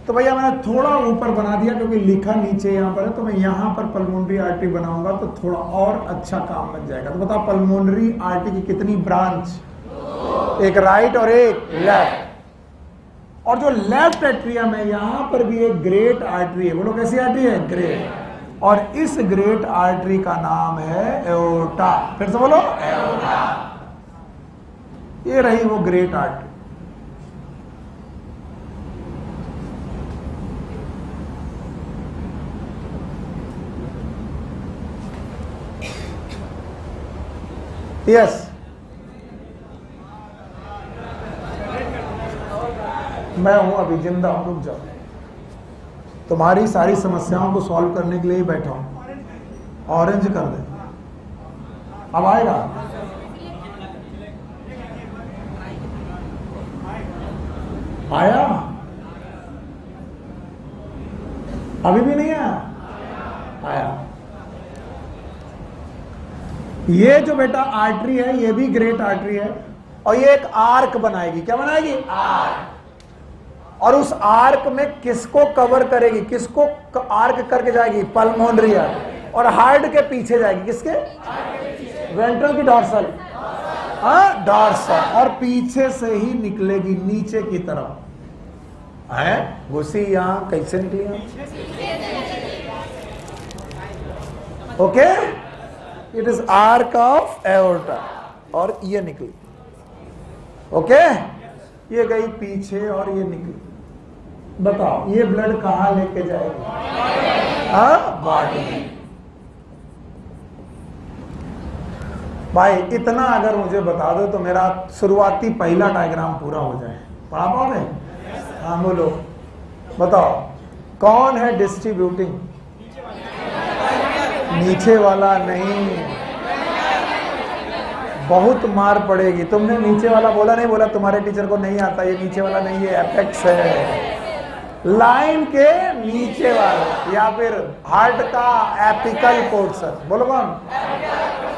तो भैया मैंने थोड़ा ऊपर बना दिया क्योंकि लिखा नीचे यहां पर है, तो मैं यहां पर पल्मोनरी आर्टरी बनाऊंगा तो थोड़ा और अच्छा काम बन जाएगा। तो बताओ पल्मोनरी आर्टरी की कितनी ब्रांच? 1 राइट और 1 लेफ्ट। और जो लेफ्ट एट्रियम है यहां पर भी एक ग्रेट आर्टरी है। बोलो कैसी आर्टरी है? ग्रेट। और इस ग्रेट आर्टरी का नाम है एओर्टा। फिर से बोलो, एओर्टा। ये रही वो ग्रेट आर्टरी। यस। मैं हूं अभी जिंदा हूं, रुक जाओ। तुम्हारी सारी समस्याओं को सॉल्व करने के लिए ही बैठा हूं। ऑरेंज कर दे, अब आएगा। आया? अभी भी नहीं आया? आया। ये जो बेटा आर्टरी है ये भी ग्रेट आर्टरी है, और ये एक आर्क बनाएगी। क्या बनाएगी? आर्क। और उस आर्क में किसको कवर करेगी? किसको आर्क करके जाएगी? Pulmonary artery. और हार्ट के पीछे जाएगी। किसके? वेंट्रल की डॉर्सल। हाँ, डॉर्सल। और पीछे से ही निकलेगी नीचे की तरफ। है घुसी यहां, कैसे निकली? Okay, it is arc of aorta. और ये निकली। ओके, ये गई पीछे और ये निकली। बताओ ये ब्लड कहां लेके जाएगी? बॉडी। भाई इतना अगर मुझे बता दो तो मेरा शुरुआती पहला डायग्राम पूरा हो जाए। पढ़ा पाओगे? हाँ बोलो, बताओ कौन है डिस्ट्रीब्यूटिंग? नीचे वाला नहीं, बहुत मार पड़ेगी। तुमने नीचे वाला बोला नहीं, बोला तुम्हारे टीचर को नहीं आता, ये नीचे वाला नहीं है, एपेक्स है, लाइन के नीचे वाला, या फिर हार्ट का एपिकल पोर्शन। बोलो कौन?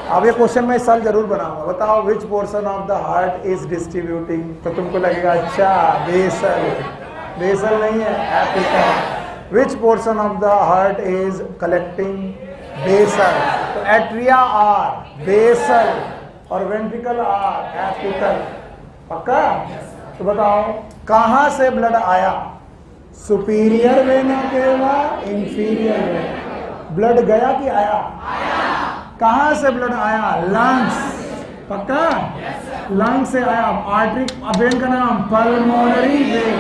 अब ये क्वेश्चन मैं इस साल जरूर बनाऊंगा। बताओ which portion of the heart is distributing? तो तुमको लगेगा अच्छा बेसल, बेसल नहीं है, apical. Which portion of the heart is collecting? Basal. तो एट्रिया आर बेसल और वेंट्रिकल आर एपिकल। पक्का? तो बताओ कहां से ब्लड आया? Superior vena cava, inferior vena. Blood गया कि आया? कहां से ब्लड आया? लंग्स। पक्का? लंग्स से आया। आर्टरी वेन का नाम पल्मोनरी वेन।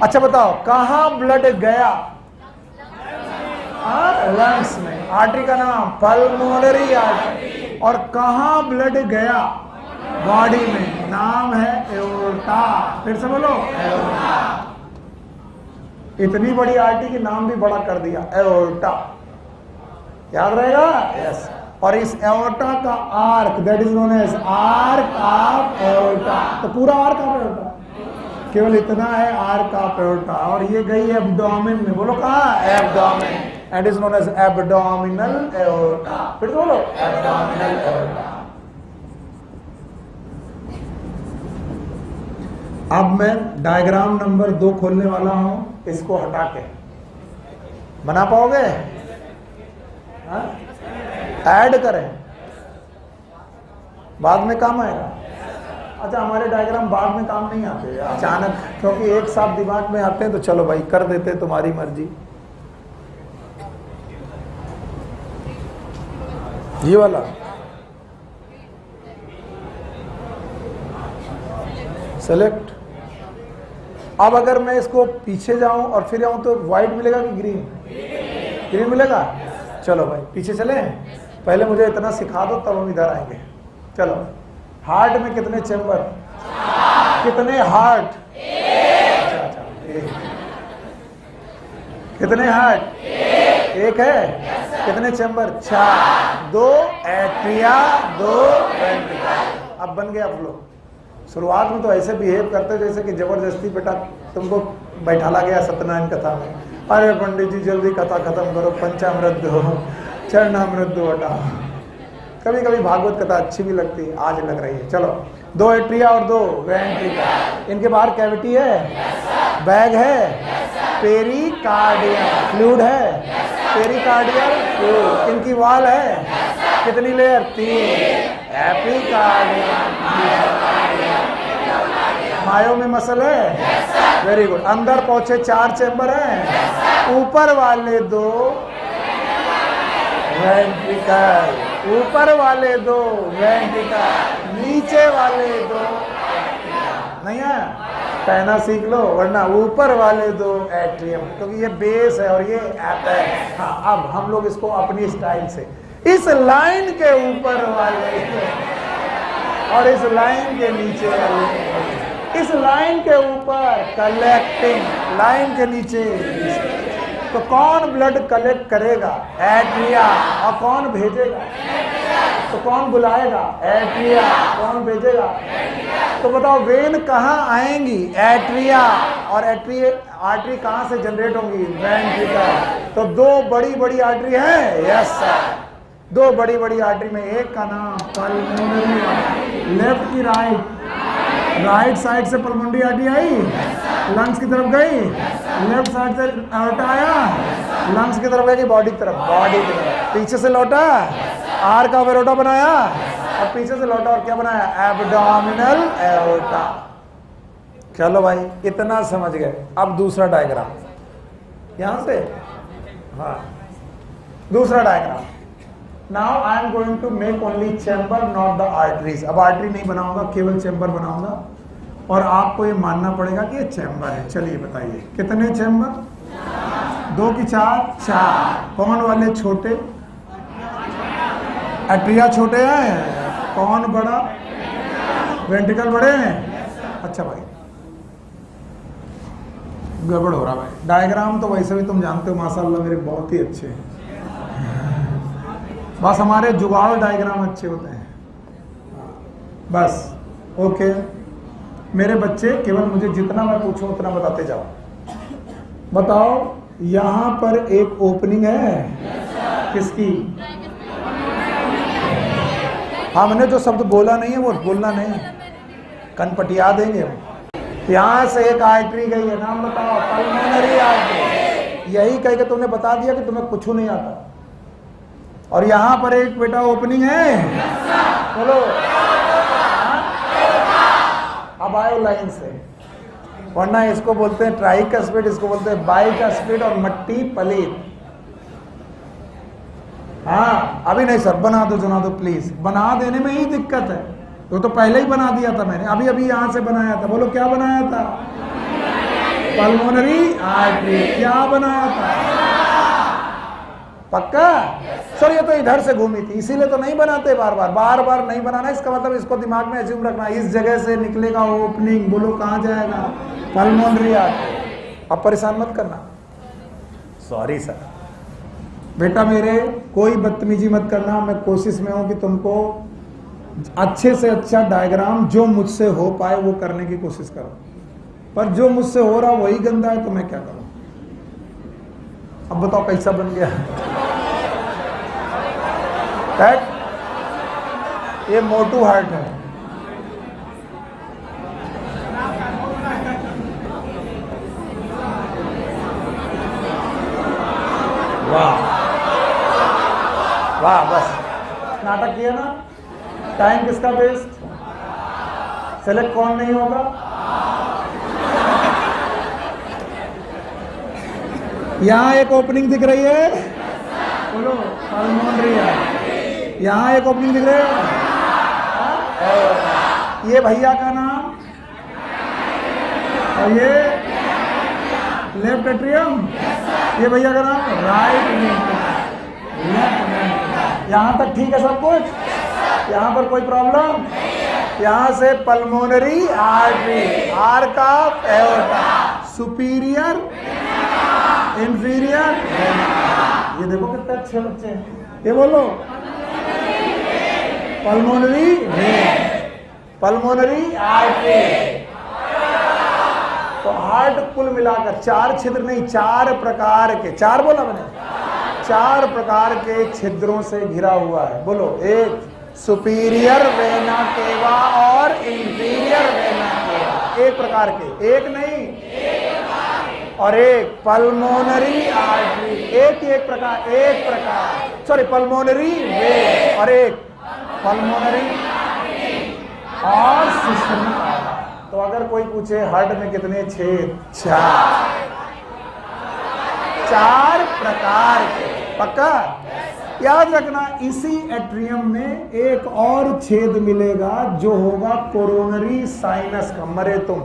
अच्छा बताओ कहां ब्लड गया? लंग्स में। आर्टरी का नाम पल्मोनरी आर्टरी। और कहां ब्लड गया? बॉडी में। नाम है एओर्टा। फिर से बोलो, एओर्टा। इतनी बड़ी आर्टरी की नाम भी बड़ा कर दिया, एओर्टा। याद रहेगा? यस। और इस एओर्टा का arch that is known as arch of aorta. तो पूरा आर्क ऑफ एओर्टा, केवल इतना है आर्क ऑफ एओर्टा। और ये गई एब्डोमेन में। बोलो कहाँ? Abdomen. And is known as abdominal aorta. फिर बोलो, एब्डोमिनल एओर्टा। अब मैं डायग्राम नंबर 2 खोलने वाला हूं, इसको हटा के बना पाओगे? ऐड करें, बाद में काम आएगा। अच्छा हमारे डायग्राम बाद में काम नहीं आते अचानक, क्योंकि एक साथ दिमाग में आते हैं तो चलो भाई कर देते, तुम्हारी मर्जी। ये वाला सेलेक्ट। अब अगर मैं इसको पीछे जाऊं और फिर आऊं तो व्हाइट मिलेगा कि ग्रीन? ग्रीन मिलेगा। चलो भाई पीछे चले, पहले मुझे इतना सिखा दो तब हम इधर आएंगे। चलो, हार्ट में कितने चैम्बर? कितने हार्ट? कितने हार्ट? एक है। कितने चैम्बर? 4। 2 atria, 2 ventricle. अब बन गया फ्लो। शुरुआत में तो ऐसे बिहेव करते जैसे कि जबरदस्ती बेटा तुमको बैठाला गया सत्यनारायण कथा में। अरे पंडित जी जल्दी कथा खत्म करो, पंचामृत दो, चरणामृत दो बेटा। कभी कभी भागवत कथा अच्छी भी लगती है, आज लग रही है। चलो, 2 एट्रिया और 2 वेंट्रिकल। इनके बाहर कैविटी है, बैग है, पेरिकार्डियल फ्लूइड है, पेरिकार्डियल फ्लूइड। इनकी वॉल है, कितनी लेयर? 3। एपिकार्डियल, मायो में मसल है, वेरी गुड। अंदर पहुंचे 4 चैम्बर हैं, ऊपर वाले 2 वेंट्रिकल, ऊपर वाले 2 वेंट्रिकल, नीचे वाले 2 नहीं है, कहना सीख लो वरना ऊपर वाले 2 एट्रियम, क्योंकि ये बेस है और ये एपेक्स। हाँ, अब हम लोग इसको अपनी स्टाइल से इस लाइन के ऊपर वाले और इस लाइन के नीचे वाले, इस लाइन के ऊपर कलेक्टिंग, लाइन के नीचे। तो कौन ब्लड कलेक्ट करेगा? एट्रिया। और कौन भेजेगा? तो कौन बुलाएगा? एट्रिया। कौन भेजेगा? तो बताओ वेन कहाँ आएंगी? एट्रिया। और आर्टरी कहाँ से जनरेट होंगी? वेंट्रिकल। तो 2 बड़ी बड़ी आर्टरी है। यस सर, 2 बड़ी बड़ी आर्टरी में एक का नाम पल्मोनरी, लेफ्ट की राइट साइड से पल्मोनरी आर्टरी आई, लंग्स की तरफ गई, लेफ्ट साइड से एओर्टा आया, लंग्स की तरफ गई, बॉडी की तरफ, बॉडी की तरफ, पीछे से लौटा, आर का एओर्टा बनाया और पीछे से लौटा और क्या बनाया? Abdominal aorta. चलो भाई इतना समझ गए। अब दूसरा डायग्राम यहां से, हाँ दूसरा diagram. Now I am going to make only chamber, not the arteries. अब आर्टरी नहीं बनाऊंगा, केवल चैम्बर बनाऊंगा और आपको ये मानना पड़ेगा कि ये चैम्बर है। चलिए बताइए कितने चैम्बर? 2 की 4। कौन वाले छोटे? एट्रिया छोटे हैं। कौन बड़ा? वेंट्रिकल बड़े हैं। अच्छा भाई, गड़बड़ हो रहा भाई। डायग्राम तो वैसे भी तुम जानते हो माशाल्लाह मेरे बहुत ही अच्छे हैं, बस हमारे जुगाड़ डायग्राम अच्छे होते हैं बस। ओके, मेरे बच्चे केवल मुझे जितना मैं पूछूं उतना बताते जाओ। बताओ, यहां पर एक ओपनिंग है, किसकी? हमने जो शब्द बोला नहीं है वो बोलना नहीं, कनपटिया देंगे हम। यहां से एक आर्टरी गई है, नाम बताओ। Pulmonary artery. यही कह के तुमने बता दिया कि तुम्हें कुछ नहीं आता। और यहां पर एक बेटा ओपनिंग है, बोलो। अब आयो लाइन से, वरना इसको बोलते हैं ट्राइकस्पिड, इसको बोलते हैं बाइकस्पिड और मट्टी पलीत। हाँ, अभी नहीं सर, बना दो प्लीज। बना देने में ही दिक्कत है, वो तो पहले ही बना दिया था मैंने, अभी अभी यहां से बनाया था। बोलो क्या बनाया था? Pulmonary artery. क्या बनाया था? पक्का? सर ये तो इधर से घूमी थी, इसीलिए तो नहीं बनाते बार बार नहीं बनाना। इसका मतलब इसको दिमाग में एज्यूम रखना, इस जगह से निकलेगा ओपनिंग। बोलो कहां जाएगा? Pulmonary artery. अब परेशान मत करना। Sorry sir. बेटा मेरे, कोई बदतमीजी मत करना। मैं कोशिश में हूं कि तुमको अच्छे से अच्छा डायग्राम जो मुझसे हो पाए वो करने की कोशिश करो, पर जो मुझसे हो रहा वही गंदा है तो मैं क्या करूं? अब बताओ कैसा बन गया? ये मोटू हार्ट है। वाह वाह, बस नाटक किया ना। टाइम किसका बेस्ट? सेलेक्ट कौन नहीं होगा? यहां एक ओपनिंग दिख रही है, बोलो पल्मोनरी है। यहां एक ओपनिंग दिख रही है, ये भैया का नाम, और ये लेफ्ट एट्रियम, ये भैया का नाम राइट लेफ्ट। यहां तक ठीक है सब कुछ? यहां पर कोई प्रॉब्लम? यहां से pulmonary artery, arc of aorta, superior, inferior. ये देखो कितने अच्छे बच्चे हैं। ये बोलो पल्मोनरी वेन, पल्मोनरी आर्टरी। तो हार्ट कुल मिलाकर 4 छिद्र नहीं, 4 प्रकार के, 4 बोला मैंने, 4 प्रकार के छिद्रों से घिरा हुआ है। बोलो, एक सुपीरियर वेना केवा और इंफीरियर वेना केवा, एक प्रकार के, एक नहीं, और एक पल्मोनरी आर्टरी, एक प्रकार, सॉरी पल्मोनरी वेन, और एक पल्मोनरी और सिस्टमिक। तो अगर कोई पूछे हार्ट में कितने छेद? 4 प्रकार के। पक्का? याद रखना, इसी एट्रियम में एक और छेद मिलेगा जो होगा कोरोनरी साइनस का। मरे तुम,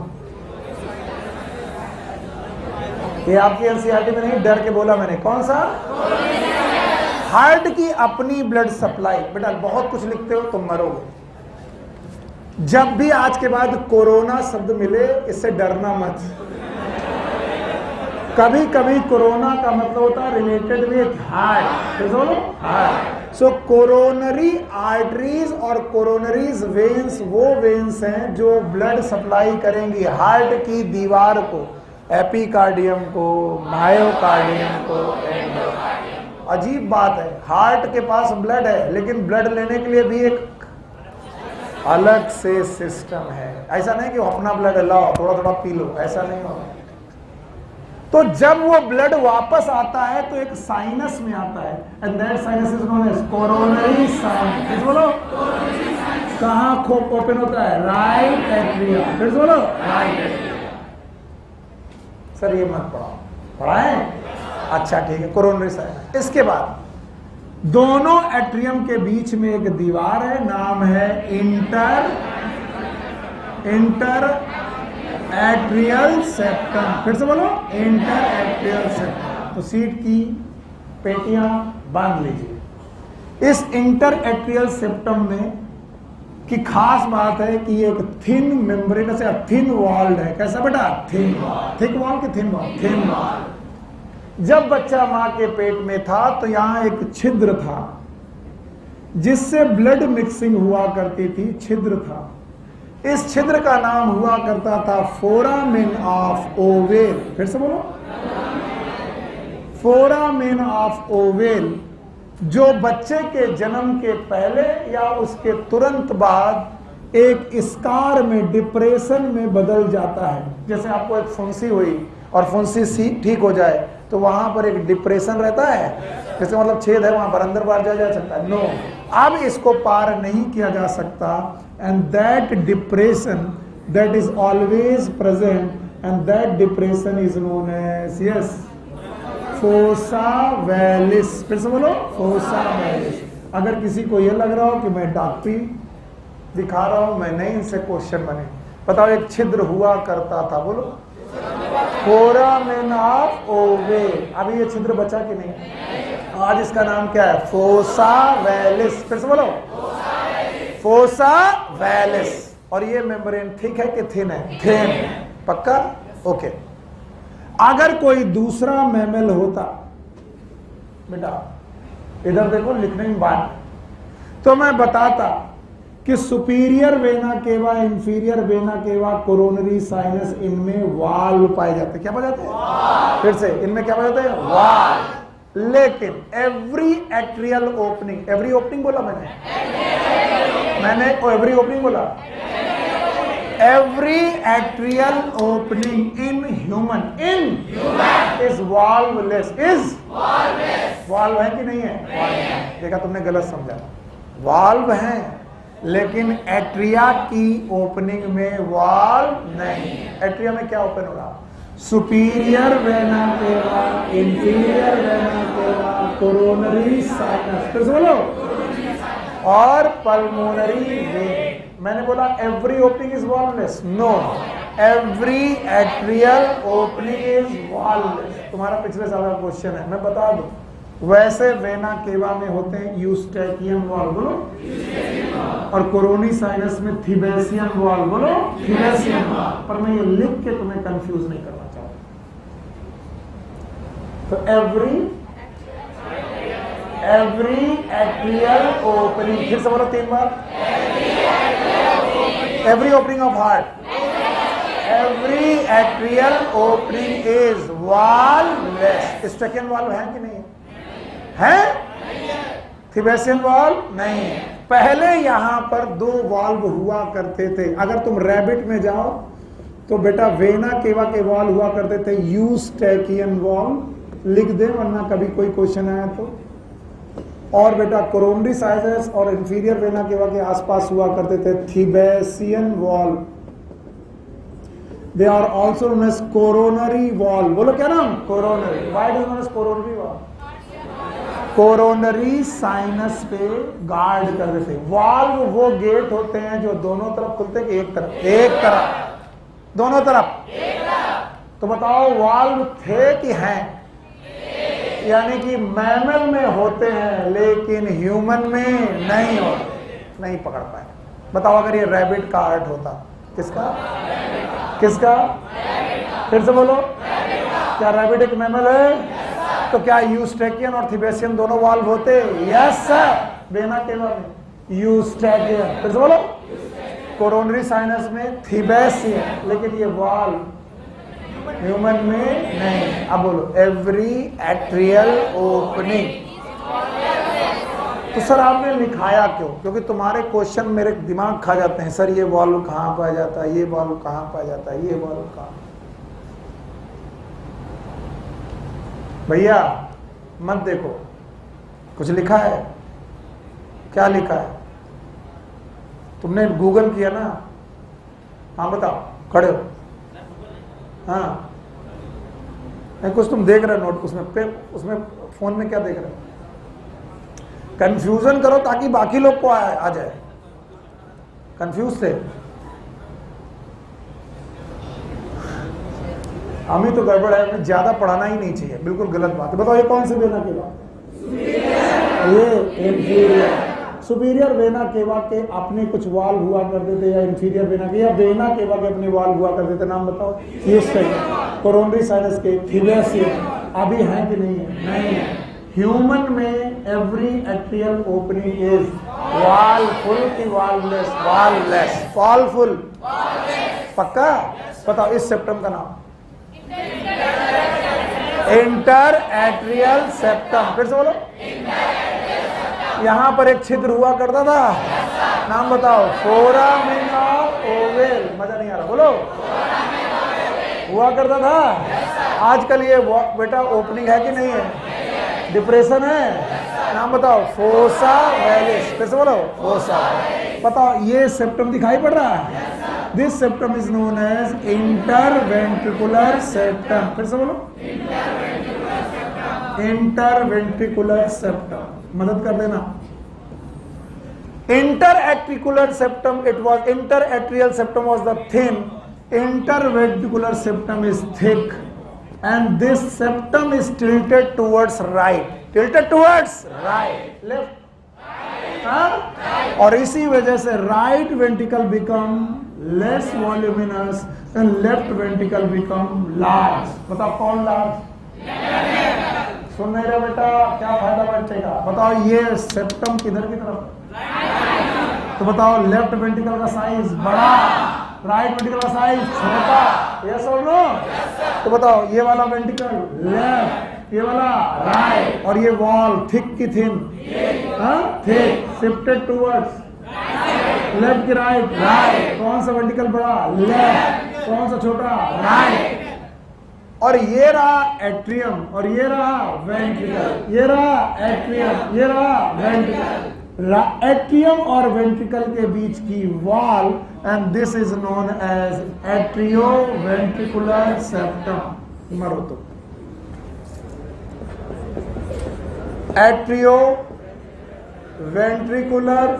ये आपकी एनसीईआरटी में नहीं, डर के बोला मैंने। कौन सा? हार्ट की अपनी ब्लड सप्लाई। बेटा बहुत कुछ लिखते हो, तुम मरोगे। जब भी आज के बाद कोरोना शब्द मिले, इससे डरना मत। कभी कभी कोरोना का मतलब होता है related with heart. Heart. So coronary arteries और कोरोनरीज वेन्स वो वेन्स हैं जो ब्लड सप्लाई करेंगी हार्ट की दीवार को, एपिकार्डियम को, मायोकार्डियम को। अजीब बात है, हार्ट के पास ब्लड है, लेकिन ब्लड लेने के लिए भी एक अलग से सिस्टम है। ऐसा नहीं कि अपना ब्लड लाओ थोड़ा थोड़ा पी लो, ऐसा नहीं होगा। तो जब वो ब्लड वापस आता है तो एक साइनस में आता है, and that sinus is known as coronary sinus. बोलो कहां खोप ओपन होता है? Right atrium. फिर बोलो राइट एट्रियम। सर ये मत पढ़ाओ, पढ़ाएं? अच्छा ठीक है, कोरोनरी साइनस। इसके बाद दोनों एट्रियम के बीच में एक दीवार है, नाम है इंटर एट्रियल सेप्टम। फिर से बोलो इंटर एट्रियल सेप्टम। तो सीट की पेटियां बांध लीजिए। इस इंटर एट्रियल सेप्टम में कि खास बात है कि एक थिन मेम्ब्रेन से थिन वॉल्ड है। कैसा बेटा? Thin wall. थिक वॉल की थिन वॉल? Thin wall. जब बच्चा मां के पेट में था तो यहां एक छिद्र था जिससे ब्लड मिक्सिंग हुआ करती थी, छिद्र था। इस छिद्र का नाम हुआ करता था फोरामेन ऑफ ओवेल। फिर से बोलो, फोरामेन ऑफ ओवेल, जो बच्चे के जन्म के पहले या उसके तुरंत बाद एक स्कार में, डिप्रेशन में बदल जाता है। जैसे आपको एक फुंसी हुई और फुंसी ठीक हो जाए तो वहां पर एक डिप्रेशन रहता है, जैसे मतलब छेद है वहां पर, अंदर बाहर जाया जा सकता है। नो, अब इसको पार नहीं किया जा सकता। And that depression that is always present and that depression is known as, yes, fossa ovalis. फिर से बोलो, फोसा वैलिस। अगर किसी को यह लग रहा हो कि मैं डॉक्टरी दिखा रहा हूं, मैं नहीं, इनसे क्वेश्चन बने, बताओ एक छिद्र हुआ करता था, बोलो, फोरामेन ऑफ ओवेल। अभी ये छिद्र बचा कि नहीं? आज इसका नाम क्या है? Fossa ovalis. फिर से बोलो, फोसा वैलिस। और ये मेम्ब्रेन थिक है कि थिन है? थिन। पक्का? ओके। अगर कोई दूसरा मैमल होता, बेटा इधर देखो, लिखने में बात, तो मैं बताता कि superior vena cava, inferior vena cava, coronary sinus, इनमें वाल्व पाए जाते हैं। क्या पाए जाते हैं? फिर से, इनमें क्या पाए जाते हैं? वाल्व। लेकिन every atrial opening, every opening बोला मैंने एवरी ओपनिंग बोला, every atrial opening in human is valveless. Is valve है कि नहीं है? देखा, तुमने गलत समझा। वाल्व है लेकिन एट्रिया की ओपनिंग में वाल्व नहीं। एट्रिया में क्या ओपन होगा? Superior vena cava, inferior vena cava, coronary sinus, फिर से बोलो, और पल्मोनरी वेन। मैंने बोला every opening is valveless? No, every atrial opening is valveless. तुम्हारा पिछले साल का क्वेश्चन है, मैं बता दूं। वैसे वेना केवा में होते हैं यूस्टैकियन वॉल्व, बोलो, और कोरोनी साइनस में थिबेसियन वॉल्व, बोलो, थिबेसियन वॉल्व। पर मैं ये लिख के तुम्हें कंफ्यूज नहीं करना चाहता। तो एवरी एट्रियल ओपनिंग, फिर से बोलो 3 बार, every opening of heart, every atrial opening is valveless. Eustachian valve है कि नहीं है? थिबेसियन वाल्व नहीं। पहले यहां पर 2 वाल्व हुआ करते थे। अगर तुम रैबिट में जाओ तो बेटा वेना केवा के वाल्व हुआ करते थे यूस्टैकियन वाल्व, लिख दे वरना कभी कोई क्वेश्चन आया तो। और बेटा कोरोनरी साइनस और इंफीरियर वेना केवा के आसपास हुआ करते थे Thebesian valve. They are also known as coronary valve. बोलो क्या नाम? Coronary. Why is known as coronary valve? Coronary sinus पे गार्ड कर देते। वाल्व वो गेट होते हैं जो दोनों तरफ खुलते हैं कि एक तरफ? एक तरफ। दोनों तरफ? एक तरफ। तो बताओ वाल्व थे कि हैं? यानी कि मैमल में होते हैं लेकिन ह्यूमन में नहीं होते, नहीं पकड़ पाए। बताओ अगर ये रैबिट का हार्ट होता, किसका? किसका? फिर से बोलो, क्या रैबिट एक मैमल है? तो क्या यूस्टैकियन और थिबेसियन दोनों वाल्व होते? Yes sir. वेना केवा में यूस्टैकियन, फिर से बोलो, कोरोनरी साइनस में थिबेसियन, लेकिन ये वाल्व ह्यूमन में नहीं। अब बोलो एवरी एट्रियल ओपनिंग। तो सर आपने लिखाया क्यों? क्योंकि तुम्हारे क्वेश्चन मेरे दिमाग खा जाते हैं। सर ये वाल्व कहाँ पाया जाता है, ये वाल्व कहाँ पाया जाता है, ये वाल्व कहाँ। भैया मत देखो, कुछ लिखा है? क्या लिखा है? तुमने गूगल किया ना? हाँ बताओ, खड़े हो। हाँ नहीं, कुछ तुम देख रहे हो नोट, उसमें फोन में क्या देख रहे हो? कंफ्यूजन करो ताकि बाकी लोग को आ जाए। कंफ्यूज थे, हम ही तो गड़बड़ है, हमें ज्यादा पढ़ाना ही नहीं चाहिए, बिल्कुल गलत बात है। बताओ ये कौन से वेना केवा? ये इंफीरियर। सुपीरियर वेना केवा के अपने कुछ वाल हुआ करते थे, या इंफीरियर वेना के या वेना केवा के अपने वाल हुआ करते थे, नाम बताओ। ये सही। कोरोनरी साइनस के थिवेसियम अभी है कि नहीं है? नहीं है। ह्यूमन में एवरी एट्रियल ओपनिंग इज वॉलफुल की वॉललेस? वॉललेस। वॉलफुल पक्का? बताओ इस सेप्टम का नाम। Inter atrial septum. फिर से बोलो। यहां पर एक छिद्र हुआ करता था, नाम बताओ। फोरामेना ओवेल। मजा नहीं आ रहा, बोलो। हुआ करता था। आजकल ये बेटा ओपनिंग है कि नहीं है? डिप्रेशन है, नाम बताओ। फोसा वेलिस। फिर से बोलो। फोसा। बताओ ये सेप्टम दिखाई पड़ रहा है? This septum is known as interventricular septum. फिर से बोलो। Interventricular septum. मदद कर देना। Interatricular septum it was, interatrial septum was the thin, interventricular septum is thick, and this septum is tilted towards right. Tilted towards right. Left. हाँ? और इसी वजह से right ventricle become less voluminous and left ventricle become large. बताओ कौन large? सुन नहीं रहा बेटा? क्या फायदा बचेगा? बताओ ये सेप्टम किधर की तरफ? तो बताओ लेफ्ट वेंट्रिकल का साइज बड़ा, राइट वेंट्रिकल का साइज छोटा। यस और नो? तो बताओ ये वाला वेंट्रिकल लेफ्ट, ये वाला राइट, और ये वॉल थिक की thin? Thick. Shifted towards left की राइट? राइट। कौन सा वेंट्रिकल बड़ा? लेफ्ट। कौन सा छोटा? राइट। और ये रहा एट्रियम और ये रहा वेंट्रिकल। ये रहा एट्रियम, ये रहा वेंट्रिकल। एट्रियम और वेंट्रिकल के बीच की wall, and this is known as atrioventricular septum. मरो तो। Atrio ventricular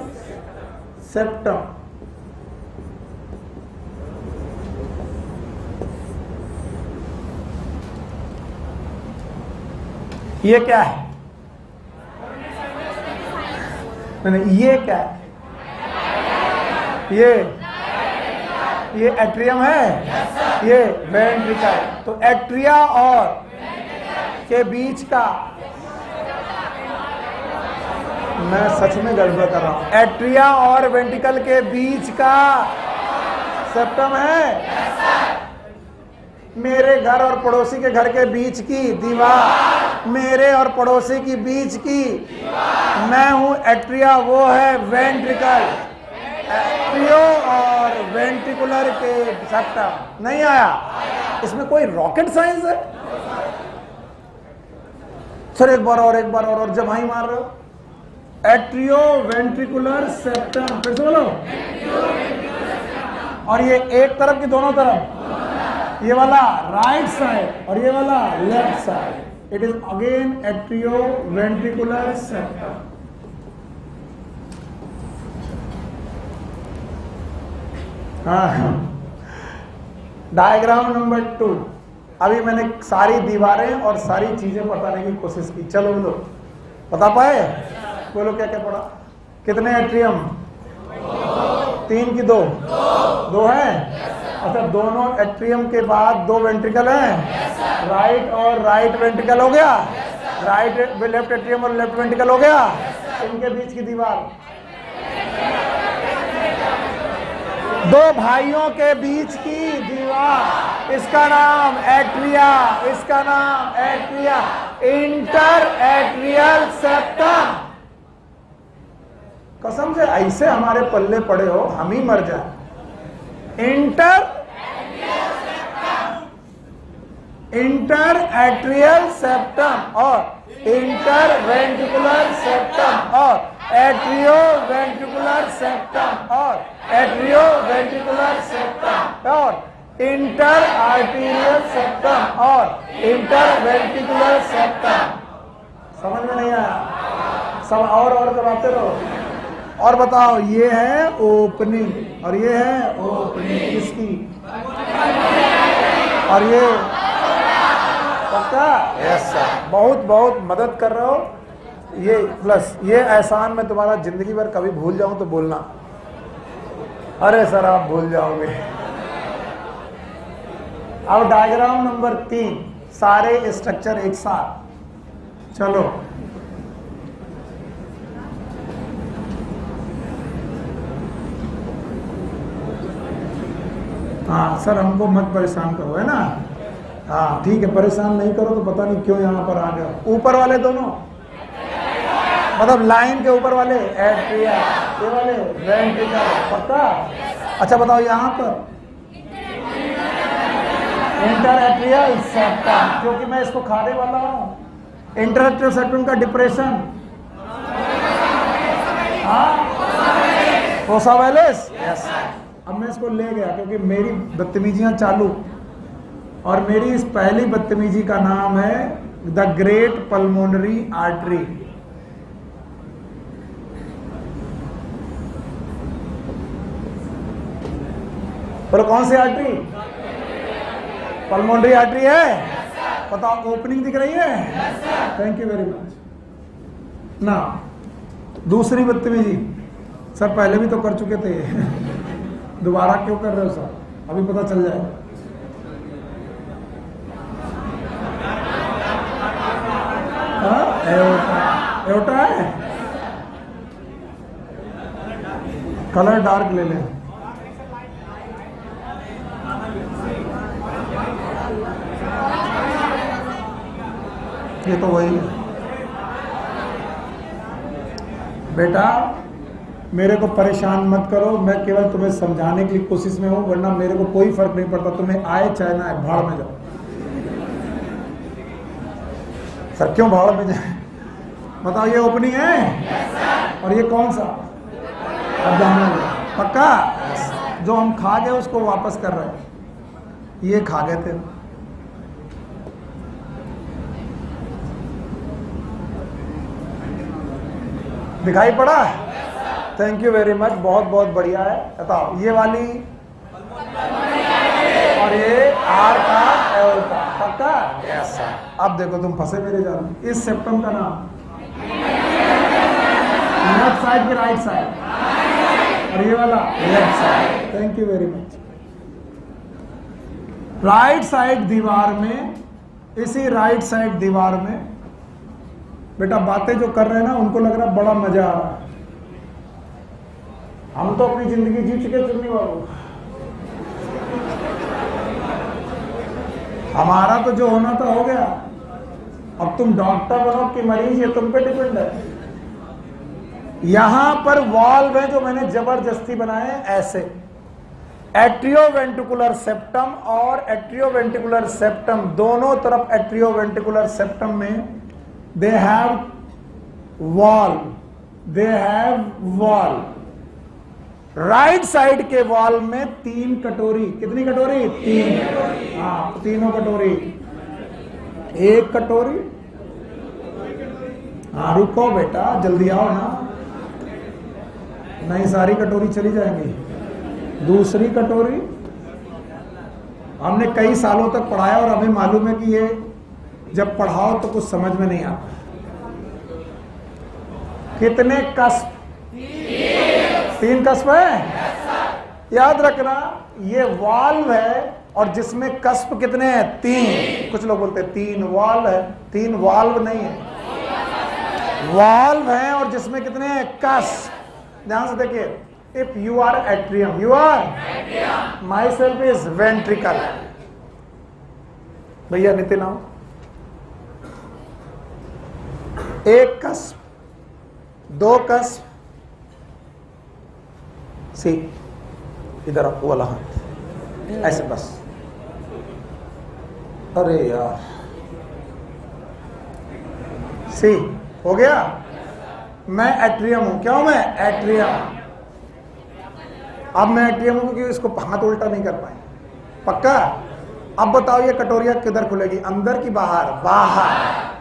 septum. ये क्या है? नहीं, ये क्या है? ये एट्रियम है, ये वेंट्रिकल। तो एट्रिया और के बीच का, मैं सच में गड़बड़ कर रहा हूं, एट्रिया और वेंट्रिकल के बीच का सेप्टम है। मेरे घर और पड़ोसी के घर के बीच की दीवार, मेरे और पड़ोसी की बीच की, मैं हूं एट्रिया, वो है वेंट्रिकल। एट्रियो और वेंट्रिकुलर के सेप्टम। नहीं आया? इसमें कोई रॉकेट साइंस है? सर एक बार और जमाई मार रहे हो। Atrio ventricular septum. फिर से बोलो। और ये एक तरफ की दोनों तरफ? ये वाला राइट साइड और ये वाला left side. It is again atrio ventricular septum. Diagram number 2। अभी मैंने सारी दीवारें और सारी चीजें बताने की कोशिश की। चलो बोलो, बता पाए? बोलो क्या क्या पढ़ा? कितने एट्रियम? 3 की 2 है। अच्छा, दोनों एट्रियम के बाद 2 वेंट्रिकल हैं, राइट और राइट वेंट्रिकल हो गया, राइट लेफ्ट एट्रियम और लेफ्ट वेंट्रिकल हो गया। इनके बीच की दीवार, 2 भाइयों के बीच की दीवार, इसका नाम एट्रिया, इसका नाम एट्रिया। Inter atrial septum. कसम से ऐसे हमारे पल्ले पड़े हो हम ही मर जाए। इंटर एट्रियल सेप्टम और इंटर वेंट्रिकुलर सेप्टम और एट्रियो वेंट्रिकुलर सेप्टम और एट्रियो वेंट्रिकुलर सेप्टम और इंटर आर्टीरियल सेप्टम और इंटर वेंट्रिकुलर सेप्टम। समझ में नहीं आया? सब और करवाते रहो। और बताओ, ये है ओपनिंग और ये है ओपनिंग किसकी? और ये पक्का? यस सर, बहुत बहुत मदद कर रहे हो। ये प्लस ये एहसान मैं तुम्हारा जिंदगी भर कभी भूल जाऊं तो बोलना, अरे सर आप भूल जाओगे। अब डायग्राम नंबर 3, सारे स्ट्रक्चर एक साथ। चलो हाँ सर हमको मत परेशान करो, है ना। हाँ ठीक है, परेशान नहीं करो तो पता नहीं क्यों यहाँ पर आ गए। ऊपर वाले दोनों मतलब लाइन के ऊपर वाले एट्रिया, ये वाले वेंट्रिकल, पक्का। अच्छा बताओ यहाँ पर इंटर एट्रियल सेप्टम, क्योंकि मैं इसको खाने वाला हूँ। इंटर एट्रियल सेप्टम का डिप्रेशन फोसा वैलिस, यस। अब मैं इसको ले गया क्योंकि मेरी बदतमीजियां चालू, और मेरी इस पहली बदतमीजी का नाम है द ग्रेट पल्मोनरी आर्टरी। बोलो कौन सी आर्टरी? पल्मोनरी आर्टरी है। बताओ ओपनिंग दिख रही है? थैंक यू वेरी मच ना। दूसरी बदतमीजी, सर पहले भी तो कर चुके थे दोबारा क्यों कर रहे हो सर? अभी पता चल जाएगा। एओर्टा है, कलर डार्क ले लें। ये तो वही है बेटा, मेरे को परेशान मत करो, मैं केवल तुम्हें समझाने की कोशिश में हूं, वरना मेरे को कोई फर्क नहीं पड़ता, तुम्हें आए चाहे ना आए, भाड़ में जाओ। सर क्यों भाड़ में जाए? बताओ ये ओपनिंग है और ये कौन सा? अब जाना पक्का। जो हम खा गए उसको वापस कर रहे हैं, ये खा गए थे। दिखाई पड़ा? थैंक यू वेरी मच, बहुत बहुत बढ़िया है। बताओ ये वाली और ये आर का एओर्टा, पक्का? यस। अब देखो तुम फंसे मेरे जाल। इस सेप्टम का नाम लेफ्ट साइड की राइट साइड, और ये वाला left side. Thank you very much. Right side दीवार में, इसी राइट साइड दीवार में बेटा बातें जो कर रहे हैं ना, उनको लग रहा बड़ा मजा आ रहा है। हम तो अपनी जिंदगी जी चुके चुनने वालों, हमारा तो जो होना था हो गया। अब तुम डॉक्टर बनो कि मरीज, ये तुम पे डिपेंड है। यहां पर वॉल्व है जो मैंने जबरदस्ती बनाए ऐसे, एट्रियोवेंट्रिकुलर सेप्टम और एट्रियोवेंट्रिकुलर सेप्टम दोनों तरफ। एट्रियोवेंट्रिकुलर सेप्टम में they have valve, they have valve. Right side के वॉल में 3 कटोरी, कितनी कटोरी? 3। हाँ तीनों कटोरी, 1 कटोरी। हाँ रुको बेटा, जल्दी आओ ना, नहीं सारी कटोरी चली जाएंगी। दूसरी कटोरी। हमने कई सालों तक पढ़ाया और हमें मालूम है कि ये जब पढ़ाओ तो कुछ समझ में नहीं आता। कितने कस्प? 3 कस्प है। याद रखना ये वाल्व है और जिसमें कस्प कितने हैं? 3। कुछ लोग बोलते हैं 3 वाल्व है, 3 वाल्व नहीं है, वाल्व है और जिसमें कितने हैं? कस्प। ध्यान से देखिए, if you are atrium, you are, myself is ventricle. भैया नितिन आओ। 1 कस्प, 2 कस्प, सी इधर आओ, वाला हाथ ऐसे बस। अरे यार, सी हो गया। मैं एट्रियम हूं, क्या हूं मैं? एट्रियम। अब मैं एट्रियम हूं क्योंकि इसको हाथ उल्टा नहीं कर पाए, पक्का? अब बताओ ये कटोरिया किधर खुलेगी, अंदर की बाहर? बाहर।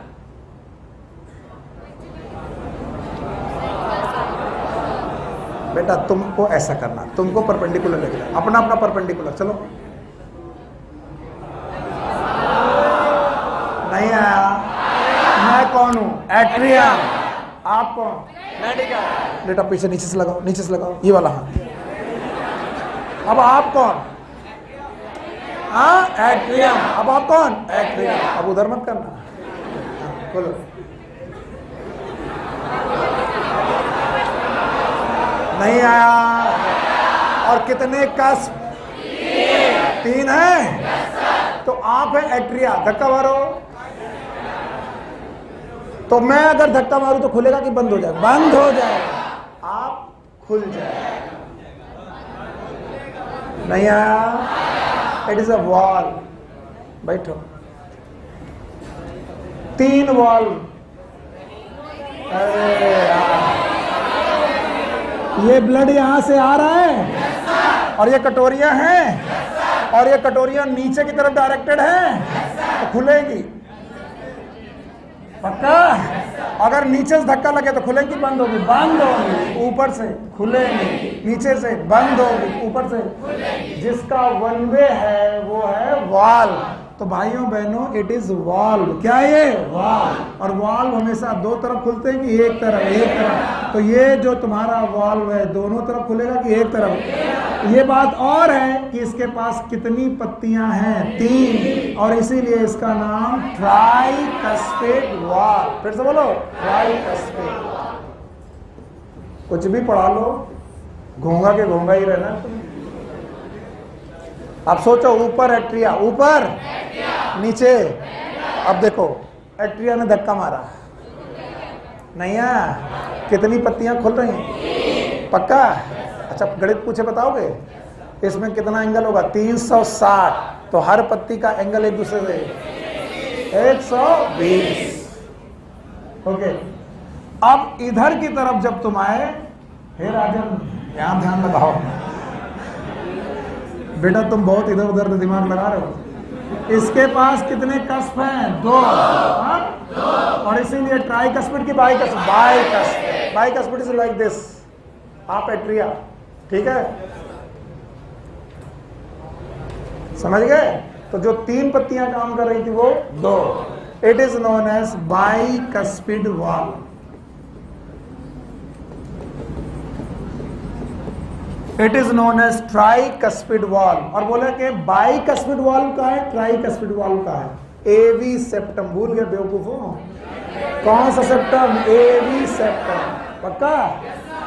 बेटा तुमको ऐसा करना, तुमको परपेंडिकुलर लगेगा, अपना अपना परपेंडिकुलर। चलो, नहीं आया। मैं कौन हूं? एट्रियम। बेटा पीछे नीचे से लगाओ, नीचे से लगाओ, ये वाला हाथ। अब आप कौन? हाँ, एट्रियम। अब आप कौन? एट्रियम। अब उधर मत करना, बोलो। नहीं आया। और कितने कस्प? 3 है। तो आप है एट्रिया, धक्का मारो। तो मैं अगर धक्का मारूं तो खुलेगा कि बंद हो जाएगा? बंद हो जाएगा। आप खुल जाएगा। नहीं आया। It is a wall. बैठो। 3 वॉल। अरे ये ब्लड यहां से आ रहा है और ये कटोरियां हैं और ये कटोरियां नीचे की तरफ डायरेक्टेड हैं, तो खुलेगी पक्का। अगर नीचे से धक्का लगे तो खुलेगी, बंद होगी? बंद होगी। ऊपर से खुलेगी, नीचे से बंद होगी, ऊपर से। जिसका वन वे है वो है वॉल्व। तो भाइयों बहनों, इट इज वॉल्व। क्या है ये? वॉल्व। और वॉल्व हमेशा 2 तरफ खुलते हैं कि एक तरफ? एक तरफ। तो ये जो तुम्हारा वॉल्व है दोनों तरफ खुलेगा कि एक तरफ? ये बात और है कि इसके पास कितनी पत्तियां हैं? 3। और इसीलिए इसका नाम ट्राइकस्पिड वॉल्व। फिर से बोलो, ट्राइकस्पिड। कुछ भी पढ़ा लो, घोंगा के घोंगा ही रहना तुम। अब सोचो, ऊपर एट्रिया, ऊपर नीचे। अब देखो, एट्रिया ने धक्का मारा, नहीं है? कितनी पत्तियां खुल रही हैं? पक्का? अच्छा, गणित पूछे बताओगे? इसमें कितना एंगल होगा? 360। तो हर पत्ती का एंगल एक दूसरे से 120। ओके। अब इधर की तरफ जब तुम आए, हे राजन यहां ध्यान लगाओ बेटा, तुम बहुत इधर उधर दिमाग लगा रहे हो। इसके पास कितने कस्प हैं? 2। और इसीलिए ट्राइकस्पिड की bicuspid. Bicuspid is like this. आप एट्रिया, ठीक है? समझ गए? तो जो 3 पत्तियां काम कर रही थी वो 2। It is known as bicuspid valve. It is known as tricuspid valve. और बोले कि बाइकस्पिड वॉल्व का है, ट्राइकस्पिड वॉल्व का है। एवी सेप्टम। भूल गए बेवकूफों? कौन सा सेप्टम? एवी सेप्टम। पक्का?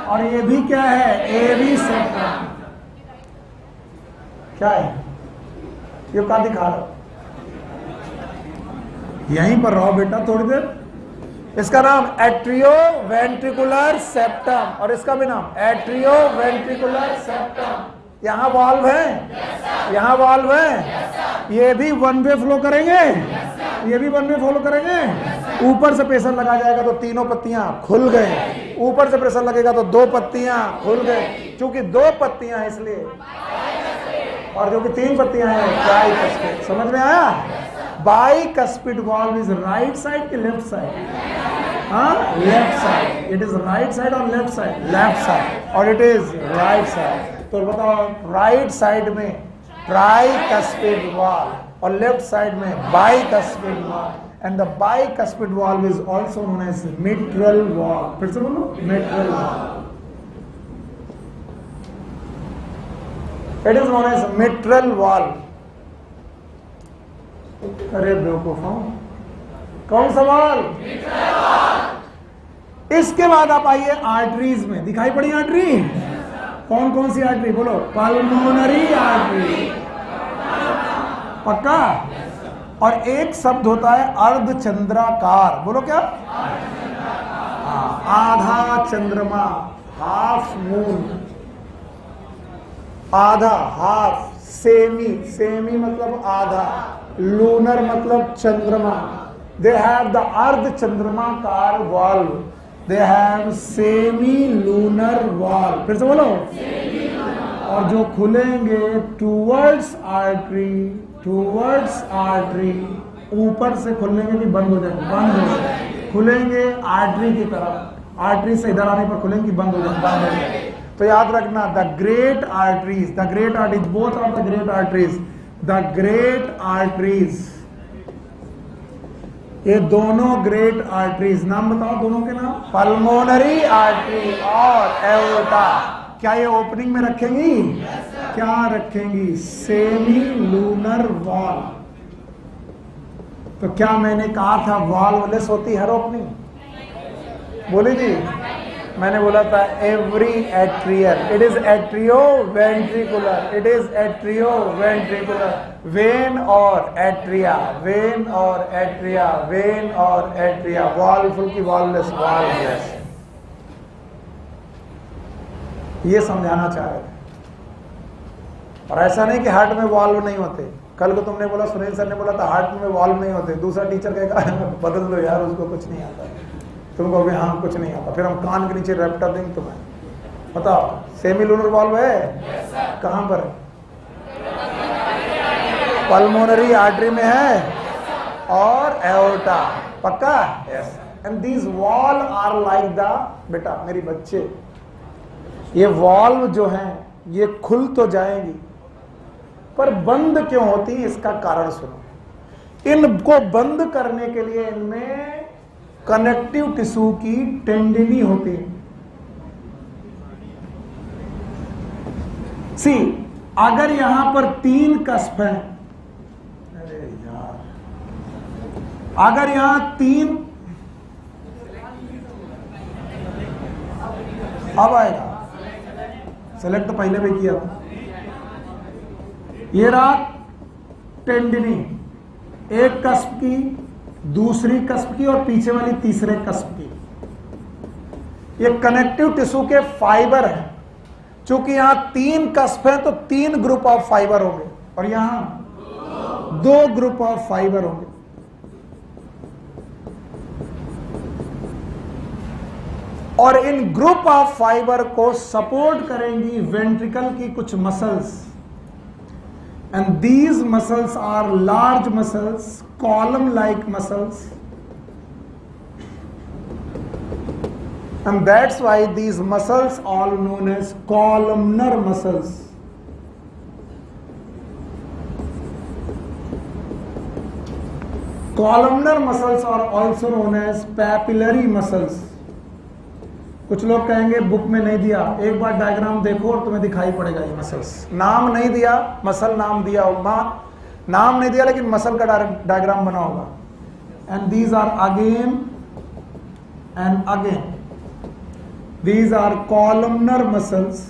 और ये भी क्या है? एवी सेप्टम। क्या है ये? क्या दिखा रहा? यहीं पर रहो बेटा थोड़ी देर। इसका नाम एट्रियो वेंट्रिकुलर सेप्टम। और इसका भी नाम एट्रियो वेंट्रिकुलर सेप्टम। यहाँ वाल्व है, यहाँ वाल्व है। ये भी वन वे फ्लो करेंगे, ये भी वन वे फ्लो करेंगे। ऊपर से प्रेशर लगा जाएगा तो 3 पत्तियां खुल गए, ऊपर से प्रेशर लगेगा तो 2 पत्तियां खुल गए। क्योंकि 2 पत्तियां हैं इसलिए, और जो कि 3 पत्तियां हैं ट्राइकस्पिड। समझ में आया? Bicuspid valve is right side के लेफ्ट साइड? हाँ, left side. It is right side और लेफ्ट साइड? Left side. और इट इज राइट साइड। तो बताओ, राइट साइड में ट्राइकस्पिड वॉल्व और लेफ्ट साइड में bicuspid valve. And the bicuspid valve is also known as mitral valve. फिर से बोलो, mitral valve. It is known as mitral valve. अरे बेवकूफों, कौन सा वॉल्व? इसके बाद आप आइए आर्टरीज में। दिखाई पड़ी आर्टरी? कौन कौन सी आर्टरी? बोलो। Pulmonary artery. पक्का? और एक शब्द होता है अर्धचंद्राकार। बोलो क्या? आधा चंद्रमा, हाफ मून। आधा, हाफ। सेमी, सेमी मतलब आधा। लूनर मतलब चंद्रमा। दे हैव द अर्धचंद्रमाकार valve. They have semilunar valve. फिर से बोलो। और जो खुलेंगे टूवर्ड्स आर्टरी, टूवर्ड्स आर्टरी। ऊपर से खुलेंगे कि बंद हो जाएंगे? बंद हो जाएंगे। खुलेंगे आर्टरी की तरफ, आर्टरी से इधर आने पर खुलेंगे, बंद हो जाएंगे? बंद हो जाएंगे। तो याद रखना, the great arteries, the great arteries, both are the great arteries, the great arteries ये दोनों ग्रेट आर्टरीज, नाम बताओ दोनों के नाम। पल्मोनरी आर्टरी और एओर्टा, क्या ये ओपनिंग में रखेंगी? क्या रखेंगी? Semi lunar wall. तो क्या मैंने कहा था वॉल्वलेस होती हर ओपनिंग? बोली थी? मैंने बोला था every atrial, it is atrio ventricular, it is atrio ventricular, when और एट्रिया, वेन और एट्रिया, वेन और एट्रिया, वॉल्वफुल की वॉल्वलेस, वॉल्वलेस। ये समझाना चाह रहे थे। और ऐसा नहीं कि हार्ट में वॉल्व नहीं होते। कल को तुमने बोला, सुनील सर ने बोला था हार्ट में वॉल्व नहीं होते, दूसरा टीचर कहेगा बदल दो यार, उसको कुछ नहीं आता, तुमको भी हाँ कुछ नहीं आता, फिर हम कान के नीचे रैप्टर देंगे तुम्हें। बताओ सेमी लूनर वॉल्व है? कहां पर है? पल्मोनरी आर्टरी में है और एओर्टा, पक्का? Yes. And these wall are like the, बेटा मेरी बच्चे, ये वॉल्व जो हैं ये खुल तो जाएंगी पर बंद क्यों होती, इसका कारण सुनो। इनको बंद करने के लिए इनमें कनेक्टिव टिश्यू की टेंडिनी होती है। सी, अगर यहां पर 3 कस्प हैं, अरे यार, अगर यहां 3, अब आएगा, सेलेक्ट तो पहले भी किया था। ये रहा टेंडिनी, एक कस्प की, दूसरी कस्प की और पीछे वाली तीसरे कस्प की। ये कनेक्टिव टिश्यू के फाइबर है। चूंकि यहां 3 कस्प है तो 3 ग्रुप ऑफ फाइबर होंगे और यहां 2 ग्रुप ऑफ फाइबर होंगे। और इन ग्रुप ऑफ फाइबर को सपोर्ट करेंगी वेंट्रिकल की कुछ muscles, and these muscles are large muscles, column like muscles, and that's why these muscles are known as columnar muscles. Columnar muscles are also known as papillary muscles. कुछ लोग कहेंगे book में नहीं दिया, एक बार डायग्राम देखो और तुम्हें दिखाई पड़ेगा ये मसल्स। नाम नहीं दिया, मसल नाम दिया होगा, नाम नहीं दिया लेकिन मसल का डायग्राम बना होगा। And these are again and again, these are columnar muscles,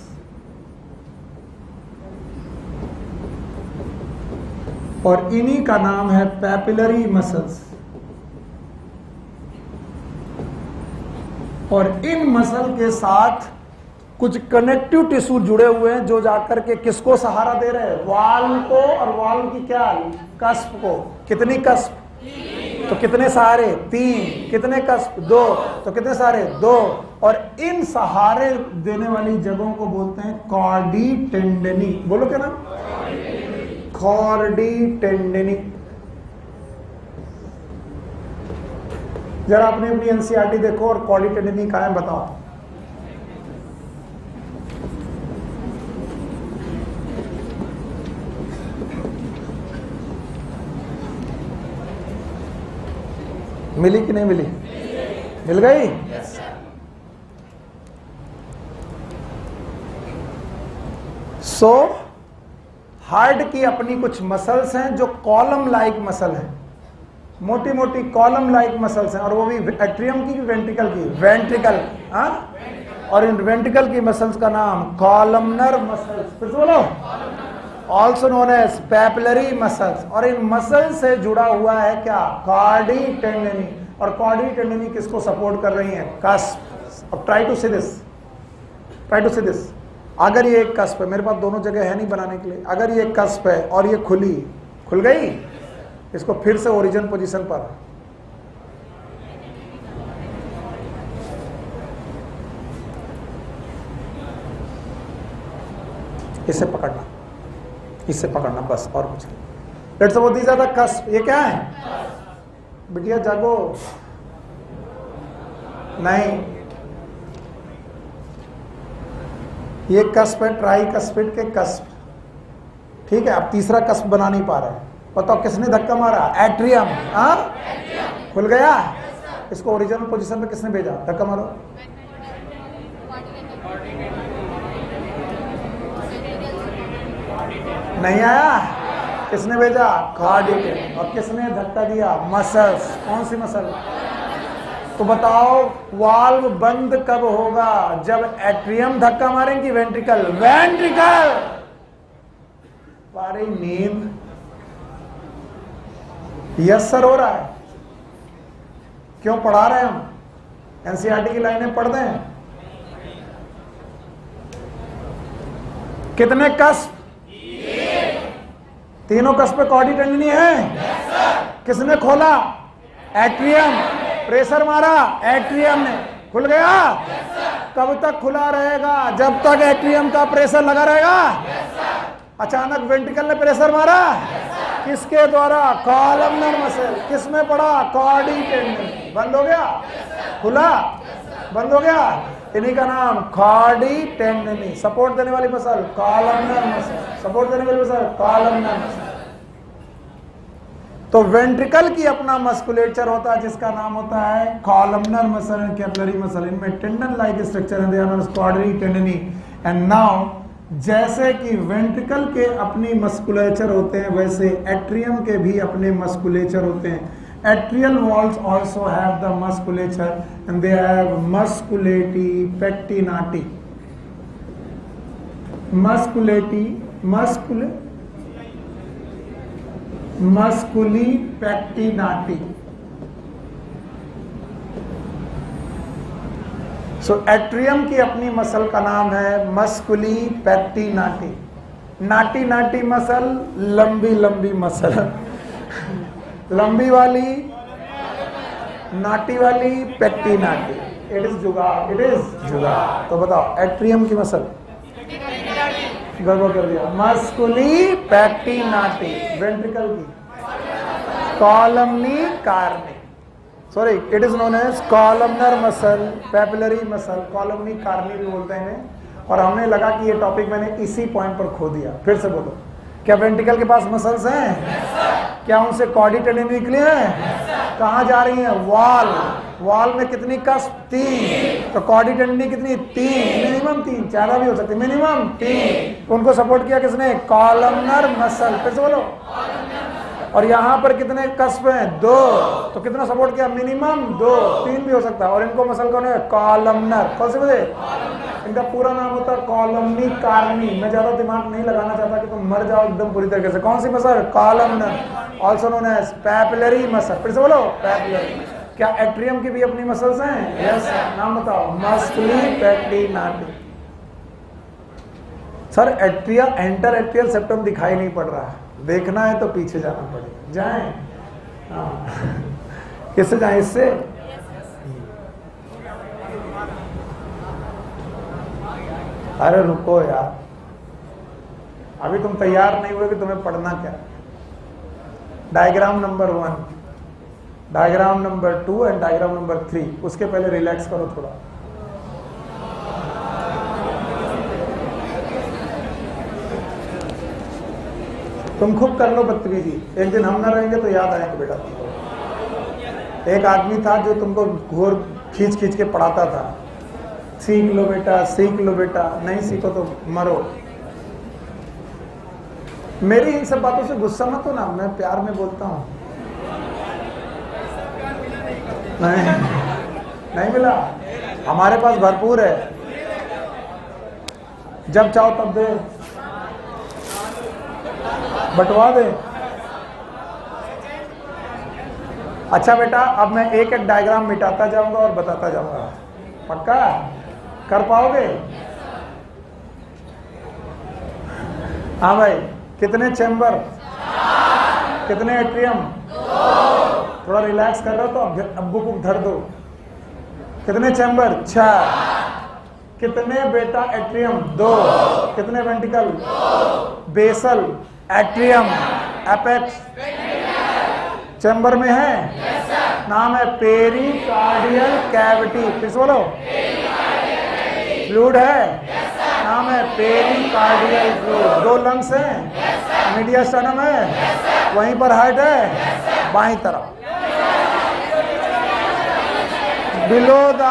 और इन्हीं का नाम है papillary muscles। और इन मसल के साथ कुछ कनेक्टिव टिश्यू जुड़े हुए हैं जो जाकर के किसको सहारा दे रहे हैं? वाल्व को, और वाल्व की क्या, कस्प को। कितनी कस्प? तो कितने सहारे? 3। कितने कस्प? 2। तो कितने सहारे? 2। और इन सहारे देने वाली जगहों को बोलते हैं कॉर्डी टेंडनी। बोलो क्या नाम? कॉर्डी टेंडनी। जरा अपनी अपनी एनसीईआरटी देखो और कॉर्डी टेंडनी कहाँ है बताओ। मिली कि नहीं मिली? मिल गई? सो हार्ट की अपनी कुछ मसल्स हैं जो कॉलम लाइक मसल हैं, मोटी मोटी कॉलम लाइक मसल्स हैं, और वो भी एट्रियम की वेंट्रिकल की? वेंट्रिकल। हाँ, और इन वेंट्रिकल की मसल्स का नाम कॉलमनर मसल्स, फिर बोलो, also known as papillary muscles. और इन मसल से जुड़ा हुआ है क्या? Chordae tendineae. और कॉर्डी टेंडनी किसको सपोर्ट कर रही है? कस्प। अब try to see this, try to see this. अगर ये एक कस्प है, मेरे पास दोनों जगह है नहीं बनाने के लिए, अगर ये कस्प है और ये खुल गई, इसको फिर से ओरिजिन पोजीशन पर, इसे पकड़ना, इससे पकड़ना बस, और कुछ नहीं। Let's suppose these are the cusp. ये क्या है? बिटिया जागो, नहीं, ये कस्प है, ट्राई कस्पिड के कस्प। ठीक है, अब तीसरा कस्प बना नहीं पा रहा है, बताओ किसने धक्का मारा? एट्रियम। हाँ, खुल गया। इसको ओरिजिनल पोजीशन पे किसने भेजा? धक्का मारो। नहीं आया? किसने भेजा? कार्डियक। और किसने धक्का दिया? मसल्स। कौन सी मसल? तो बताओ वाल्व बंद कब होगा? जब एट्रियम धक्का मारेंगे वेंट्रिकल? वेंट्रिकल। पारी नींद। यस सर हो रहा है। क्यों पढ़ा रहे हैं हम? एनसीईआरटी की लाइनें पढ़ दें। कितने कस्प? तीनों कस्प पे कॉर्डी टेंडनी है। किसने खोला? एट्रियम। प्रेशर मारा एट्रियम ने, खुल गया। कब तक खुला रहेगा? जब तक एट्रियम का प्रेशर लगा रहेगा। अचानक वेंट्रिकल ने प्रेशर मारा, किसके द्वारा? Columnar muscle. किसमें पड़ा? कॉर्डी टेंडन। बंद हो गया, खुला, बंद हो गया। इन्हीं का नाम कॉर्डी टेंडनी। सपोर्ट देने वाली मसल कॉलमनर मसल। सपोर्ट देने वाली मसल कॉलमनर मसल। तो वेंट्रिकल की अपना मस्कुलेचर होता है जिसका नाम होता है columnar muscle and capillary muscle. इनमें टेंडन लाइक स्ट्रक्चर है, they are known as chordae tendineae. And now जैसे कि वेंट्रिकल के अपनी मस्कुलेचर होते हैं, वैसे एट्रियम के भी अपने मस्कुलेचर होते हैं। Atrial walls also have the musculature and they have musculi pectinati. Musculi pectinati. So atrium की अपनी मसल का नाम है मस्कुली पेक्टिनाटी। नाटी नाटी मसल, लंबी लंबी मसल। लंबी वाली नाटी वाली पेक्टिनाटी। इट इज जुगाड़, इट इज जुगाड़। तो बताओ एट्रियम की मसल गड़बड़ कर दिया। मस्कुली पेक्टिनाटी। वेंट्रिकल की columnae carneae. Sorry, it is known as columnar muscle, papillary muscle, columnae carneae भी बोलते हैं इन्हें। और हमने लगा कि ये टॉपिक मैंने इसी पॉइंट पर खो दिया। फिर से बोलो, क्या वेंट्रिकल के पास मसल्स हैं? क्या उनसे कॉर्डी टेंडन निकले हैं? कहाँ जा रही हैं? वॉल। वॉल में कितनी कस्प? 3। तो कॉर्डी टेंडनी कितनी? 3। मिनिमम 3, ज्यादा भी हो सकती है, मिनिमम 3। उनको सपोर्ट किया किसने? Columnar muscle. फिर से बोलो। और यहाँ पर कितने कस्प हैं? 2। तो कितना सपोर्ट किया? मिनिमम 2, 3 भी हो सकता है। और इनको मसल कौन है? कॉलमनर। कौन से बोले? इनका पूरा नाम होता है कॉलमनी कार्नी। मैं ज्यादा दिमाग नहीं लगाना चाहता कि तुम मर जाओ एकदम पूरी तरीके से। कौन सी muscle? Columnar, also known as papillary muscle. फिर से बोलो, पैपिलरी। क्या एट्रियम की भी अपनी मसल्स हैं? यस। नाम बताओ। Musculi pectinati. Sir atria interatrial septum दिखाई नहीं पड़ रहा है, देखना है तो पीछे जाना पड़ेगा। जाएं? किससे जाएं? इससे? अरे रुको यार, अभी तुम तैयार नहीं हुए कि तुम्हें पढ़ना क्या। Diagram number 1, diagram number 2 and diagram number 3। उसके पहले रिलैक्स करो थोड़ा। तुम खूब कर लो बदतमीजी, एक दिन हम ना रहेंगे तो याद आएंगे बेटा। एक आदमी था जो तुमको घोर खींच खींच के पढ़ाता था, सीख लो बेटा, सीख लो बेटा, नहीं सीखो तो मरो। मेरी इन सब बातों से गुस्सा मत हो ना, मैं प्यार में बोलता हूँ। नहीं मिला, हमारे पास भरपूर है, जब चाहो तब दे, बंटवा दे। अच्छा बेटा, अब मैं एक एक डायग्राम मिटाता जाऊंगा और बताता जाऊंगा, पक्का कर पाओगे? हाँ भाई, कितने चैम्बर? कितने एट्रियम? थोड़ा रिलैक्स कर रहे हो तो अब्बू को धर दो। कितने चैम्बर? 6। कितने बेटा एट्रियम? 2। कितने ventricle? Basal, atrium, apex chamber में है। नाम है पेरिकार्डियल कैविटी। फिर बोलो, फ्लूइड है, नाम है पेरिकार्डियल फ्लूइड। 2 लंग्स हैं, मीडियास्टाइनम है, वहीं पर हार्ट है, बाईं तरफ below the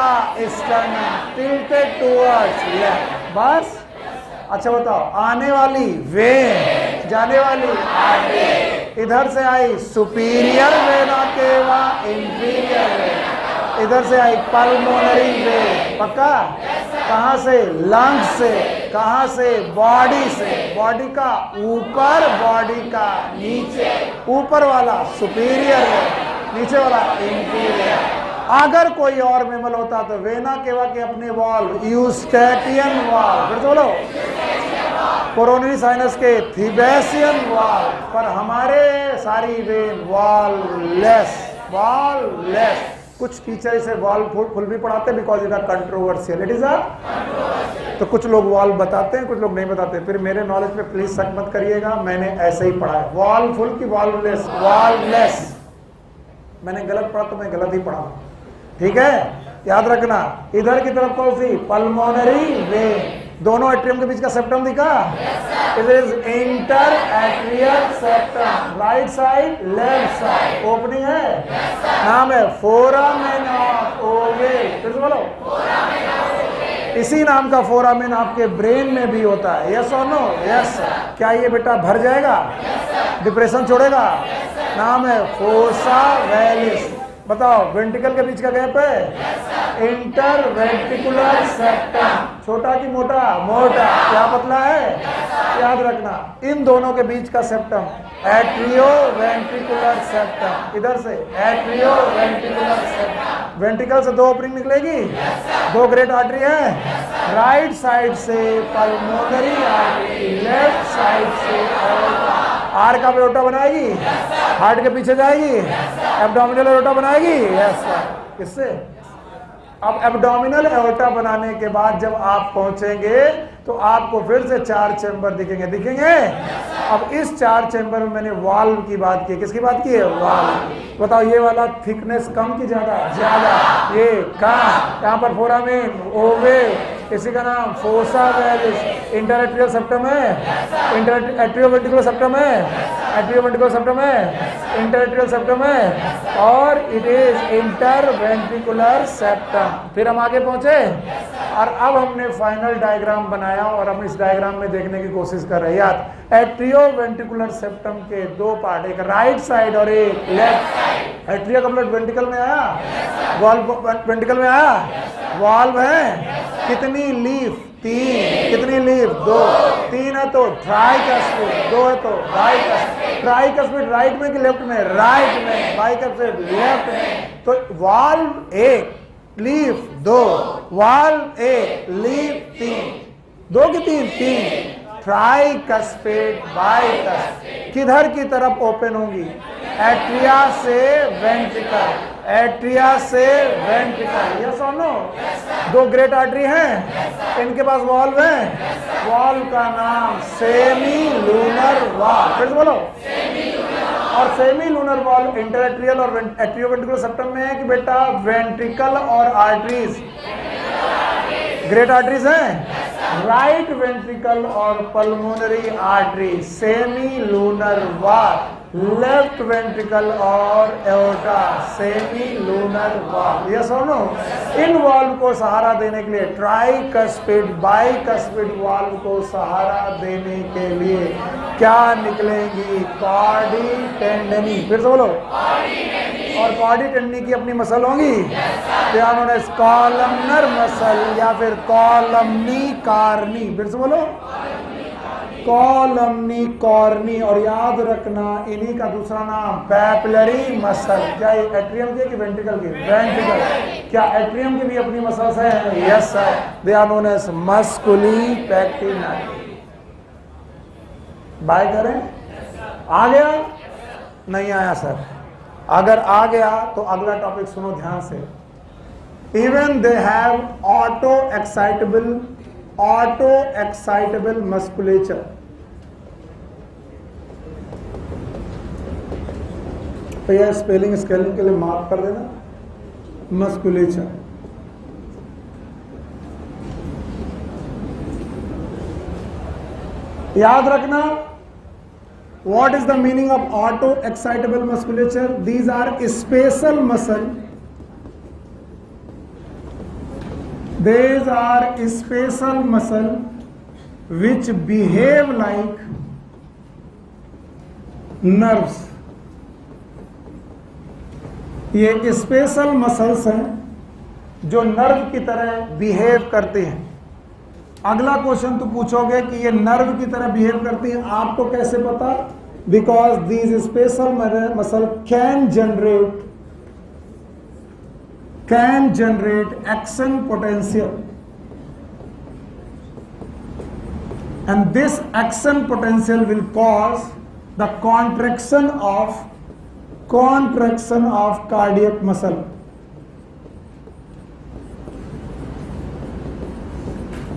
sternum tilted towards left. बस। अच्छा बताओ, आने वाली वेन, जाने वाली आर्टरी। इधर से आई superior vena cava, inferior vena. इधर से आई पल्मोनरी वेन। पक्का? कहां से? लंग्स से। कहां से? बॉडी से। बॉडी का ऊपर, बॉडी का नीचे। ऊपर वाला सुपीरियर वेन, नीचे वाला इंफीरियर। अगर कोई और मेमल होता तो वेना केवा के अपने वॉल्व यूस्टेटियन वॉल्व, फिर बोलो कोरोनरी साइनस के थीबेसियन वॉल्व, पर हमारे सारी वेन वॉल्वलेस, वॉल्वलेस। कुछ टीचर इसे वॉल्व फुल भी पढ़ाते हैं because it are controversial, it is a. तो कुछ लोग वॉल्व बताते हैं, कुछ लोग नहीं बताते। फिर मेरे नॉलेज पे प्लीज शक मत करिएगा, मैंने ऐसे ही पढ़ा है। वॉल्व फुल की वॉल्वलेस, वॉल्वलेस। मैंने गलत पढ़ा तो मैं गलत ही पढ़ा, ठीक है? याद रखना। इधर की तरफ कौन सी? Pulmonary vein. दोनों एट्रियम के बीच का सेप्टम दिखा? It is interatrial septum, right side, left side. Opening है, नाम है फोरामेन ऑफ ओवेल। फिर से बोलो, इसी नाम का फोरामेन आपके ब्रेन में भी होता है। यस और नो? यस। क्या ये बेटा भर जाएगा? डिप्रेशन छोड़ेगा? नाम है फोसा वेलिस। बताओ, वेंट्रिकल के बीच का गैप है इंटर वेंट्रिकुलर सेप्टम। छोटा कि मोटा? मोटा। क्या पतला है? याद रखना, इन दोनों के बीच का सेप्टम एट्रियो वेंट्रिकुलर सेप्टम। इधर से एट्रियो वेंट्रिकुलर सेप्टम। वेंट्रिकल से दो ओपनिंग निकलेगी, दो ग्रेट आर्टरी है। राइट साइड से पल्मोनरी आर्टरी, लेफ्ट साइड से एओर्टा। आर का एओर्टा बनाएगी, हार्ट के पीछे जाएगी, एब्डोमिनल एओर्टा बनाएगी। Yes sir. इससे अब एब्डोमिनल एओर्टा बनाने के बाद जब आप पहुंचेंगे तो आपको फिर से 4 चेंबर दिखेंगे। अब इस 4 चेंबर में मैंने वाल्व की बात की। किसकी बात की है? वाल्व। बताओ, ये वाला थिकनेस कम की ज्यादा? ज्यादा। ये कहाँ? यहाँ पर फोरामेन, ओवेल, इसी का नाम फोसा वेलिस। इंटर एट्रियल सेप्टम है, इंटर एट्रियो वेंट्रिकुलर सेप्टम है, एट्रियो वेंट्रिकुलर सेप्टम है, इंटर एट्रियल सेप्टम है, और it is inter ventricular septum. फिर हम आगे पहुंचे और अब हमने फाइनल डायग्राम बनाया और हम इस डायग्राम में देखने की कोशिश कर रहे हैं। याद, एट्रियो वेंट्रिकुलर सेप्टम के दो पार्ट, एक राइट साइड और एक लेफ्ट साइड। एट्रियो का ब्लड वेंट्रिकल में आया, वॉल्व वेंट्रिकल में आया, वॉल्व है। कितनी लीफ? 3। कितनी लीफ? 2। 3 है तो ट्राइकस्पिड, 2 है तो बाइकस्पिड। ट्राइकस्पिड राइट में कि लेफ्ट में? राइट में। बाइकस्पिड लेफ्ट में। तो वाल्व 1, लीफ 2, वाल्व 1, लीफ 3। 2 की 3? Tricuspid, bicuspid. किधर की तरफ ओपन होंगी? एट्रिया से वेंट्रिकल, एट्रिया से वेंट्रिकल। यस और नो? 2 ग्रेट आर्टरी हैं, इनके पास वॉल्व है। वॉल्व का नाम सेमी लूनर वॉल्व। फिर से बोलो, और सेमी लूनर वॉल्व इंटरएट्रियल और एट्रियो वेंट्रिकुलर सेप्टम में है कि बेटा वेंट्रिकल और आर्टरीज? ग्रेट आर्टरीज हैं। राइट वेंट्रिकल और pulmonary artery semilunar valve. Left ventricle और aorta semilunar valve. Yes और नो? इन वॉल्व को सहारा देने के लिए, ट्राइकस्पिड बाइकस्पिड वॉल्व को सहारा देने के लिए क्या निकलेंगी? कॉर्डी टेंडनी। फिर से बोलो, और कॉर्डी टेंडनी की अपनी मसल होंगी, कॉलमनर मसल या फिर कॉलमनी कार्नी। फिर से बोलो, कॉलमनी कॉर्नी। और याद रखना, इन्हीं का दूसरा नाम पैपिलरी मसल। क्या ये एट्रियम की कि वेंट्रिकल की? वेंट्रिकल। क्या एट्रियम की भी अपनी मसल्स हैं? Yes sir, they are known as musculi pectinati. Bye करें? आ गया? नहीं आया सर? अगर आ गया तो अगला टॉपिक सुनो ध्यान से। Even they have auto excitable musculature. तो यह स्पेलिंग स्केलिंग के लिए मार्क कर देना, मस्कुलेचर। याद रखना, What is the meaning of auto excitable musculature? These are special muscle. These are special muscle which behave like nerves. ये स्पेशल मसल्स हैं जो नर्व की तरह बिहेव करते हैं। अगला क्वेश्चन तो पूछोगे कि ये नर्व की तरह बिहेव करती हैं, आपको कैसे पता? Because these special muscle can generate action potential, and this action potential will cause the contraction of cardiac muscle.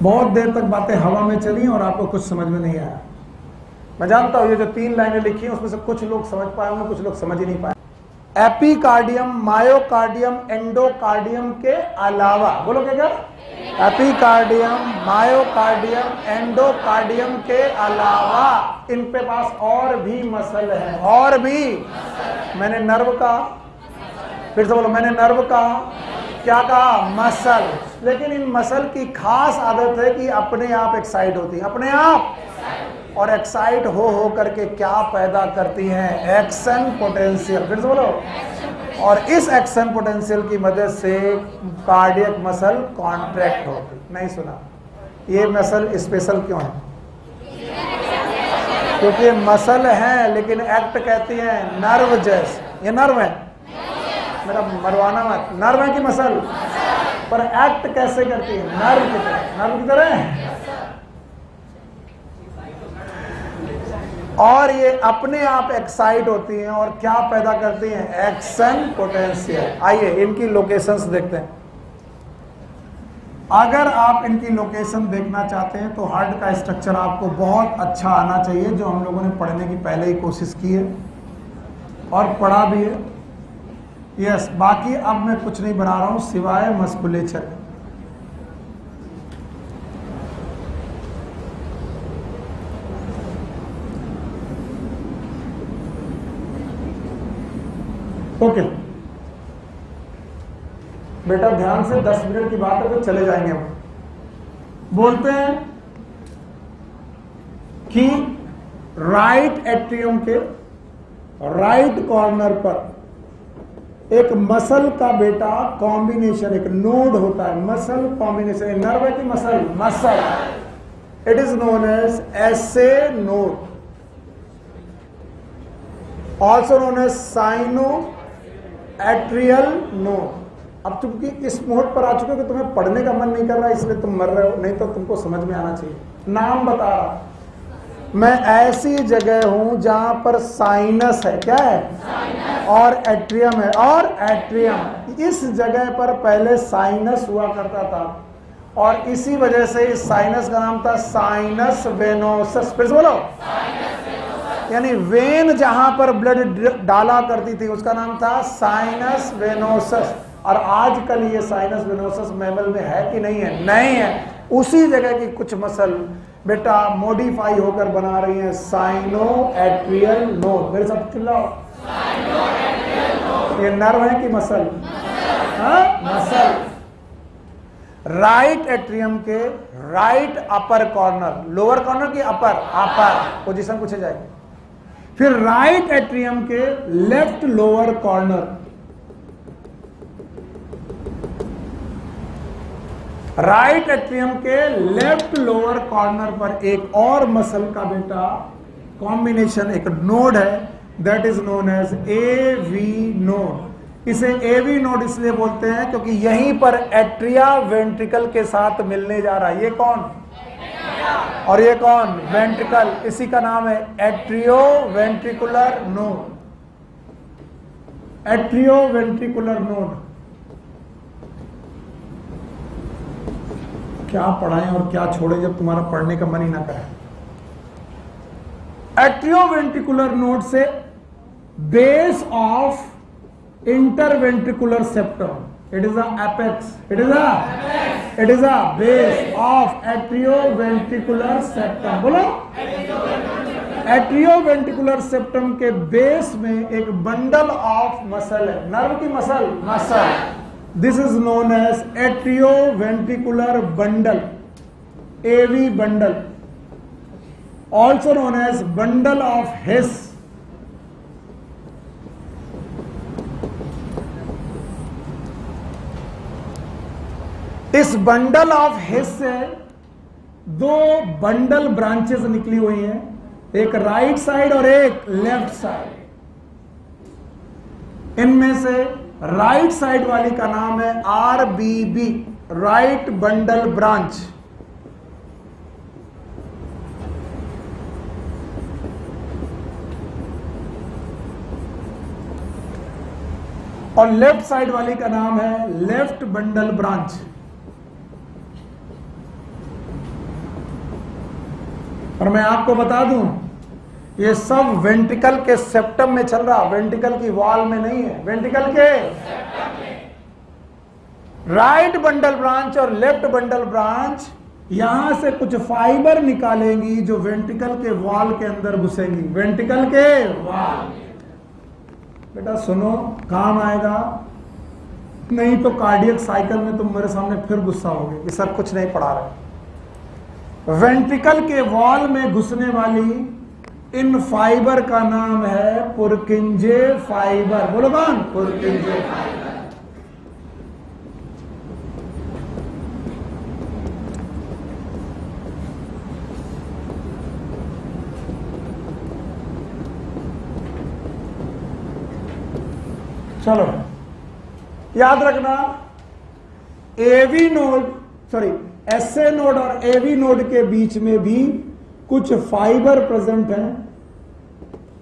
बहुत देर तक बातें हवा में चली और आपको कुछ समझ में नहीं आया। मैं जानता हूं ये जो 3 लाइनें लिखी हैं उसमें से कुछ लोग समझ पाए होंगे, कुछ लोग समझ ही नहीं पाए। एपिकार्डियम, मायोकार्डियम, एंडोकार्डियम के अलावा, बोलो क्या? एपिकार्डियम, मायोकार्डियम, एंडोकार्डियम के अलावा इन पे पास और भी मसल है। और भी, मैंने नर्व का, फिर से बोलो, मैंने नर्व का क्या कहा? मसल। लेकिन इन मसल की खास आदत है कि अपने आप एक्साइट होती है, अपने आप, और एक्साइट हो करके क्या पैदा करती हैं? Action potential. फिर से बोलो। और इस एक्शन पोटेंशियल की मदद से कार्डियक मसल कॉन्ट्रैक्ट होती। नहीं सुना? ये मसल स्पेशल क्यों है? क्योंकि मसल है लेकिन एक्ट कहती है नर्व जैसे। ये नर्व है, मेरा मरवाना मत, नर्व है कि मसल? पर एक्ट कैसे करती है? नर्व की तरह। नर्व की तरह। और ये अपने आप एक्साइट होती हैं और क्या पैदा करती हैं? Action potential. आइए इनकी लोकेशंस देखते हैं। अगर आप इनकी लोकेशन देखना चाहते हैं तो हार्ट का स्ट्रक्चर आपको बहुत अच्छा आना चाहिए, जो हम लोगों ने पढ़ने की पहले ही कोशिश की है और पढ़ा भी है। यस, बाकी अब मैं कुछ नहीं बना रहा हूं सिवाय मस्कुलेचर। ओके बेटा, ध्यान से, 10 मिनट की बात है तो चले जाएंगे हम। बोलते हैं कि राइट एट्रियम के राइट कॉर्नर पर एक मसल का बेटा कॉम्बिनेशन, एक नोड होता है। मसल कॉम्बिनेशन, नर्व है कि muscle? Muscle. It is known as SA node, also known as sino atrial node. अब चूंकि इस मोड पर आ चुके हो कि तुम्हें पढ़ने का मन नहीं कर रहा इसलिए तुम मर रहे हो, नहीं तो तुमको समझ में आना चाहिए। नाम बता रहा, मैं ऐसी जगह हूं जहां पर साइनस है। क्या है? साइनस। और एट्रियम है। और एट्रियम, इस जगह पर पहले साइनस हुआ करता था और इसी वजह से इस साइनस का नाम था साइनस वेनोसस। फिर से बोलो। यानी वेन जहां पर ब्लड डाला करती थी उसका नाम था साइनस वेनोसस। और आजकल ये साइनस वेनोसस मैमल में है कि नहीं है? नहीं है। उसी जगह की कुछ मसल बेटा मॉडिफाई होकर बना रही है साइनो एट्रियल नोड। मेरे साथ चिल्लाओ। ये नर्व है कि मसल? हाँ, मसल। राइट एट्रियम के right upper corner, lower corner की अपर, अपर पोजीशन पूछे जाएगी। फिर राइट एट्रियम के left lower corner, right atrium के लेफ्ट लोअर कॉर्नर पर एक और मसल का बेटा कॉम्बिनेशन, एक नोड है, that is known as AV node. इसे एवी नोड इसलिए बोलते हैं क्योंकि यहीं पर एट्रिया वेंट्रिकल के साथ मिलने जा रहा है। ये कौन? और ये कौन? वेंट्रिकल। इसी का नाम है atrio ventricular node. Atrio ventricular node. क्या पढ़ाएं और क्या छोड़ें जब तुम्हारा पढ़ने का मन ही ना करे। एट्रियोवेंट्रिकुलर नोड से base of interventricular septum, it is apex, it is a base of atrioventricular septum. बोलो। एट्रियोवेंट्रिकुलर सेप्टम के बेस में एक बंडल ऑफ मसल है, नर्व की muscle. This is known as atrioventricular bundle, AV bundle, also known as bundle of His. इस bundle of हिस से दो bundle branches निकली हुई हैं, एक राइट साइड और एक लेफ्ट साइड। इनमें से राइट साइड वाली का नाम है आरबीबी, राइट बंडल ब्रांच। और लेफ्ट साइड वाली का नाम है लेफ्ट बंडल ब्रांच। और मैं आपको बता दूं, ये सब वेंट्रिकल के सेप्टम में चल रहा, वेंट्रिकल की वॉल में नहीं है, वेंट्रिकल के सेप्टम में। राइट बंडल ब्रांच और लेफ्ट बंडल ब्रांच यहां से कुछ फाइबर निकालेंगी जो वेंट्रिकल के वॉल के अंदर घुसेंगी, वेंट्रिकल के वॉल। बेटा सुनो, काम आएगा, नहीं तो कार्डियक साइकिल में तुम मेरे सामने फिर गुस्सा होगे कि सर कुछ नहीं पढ़ा रहे। वेंट्रिकल के वॉल में घुसने वाली इन फाइबर का नाम है पुरकिंजे फाइबर। बोलो कौन? Purkinje fiber. चलो याद रखना, AV node, sorry SA node और एवी नोड के बीच में भी कुछ फाइबर प्रेजेंट है,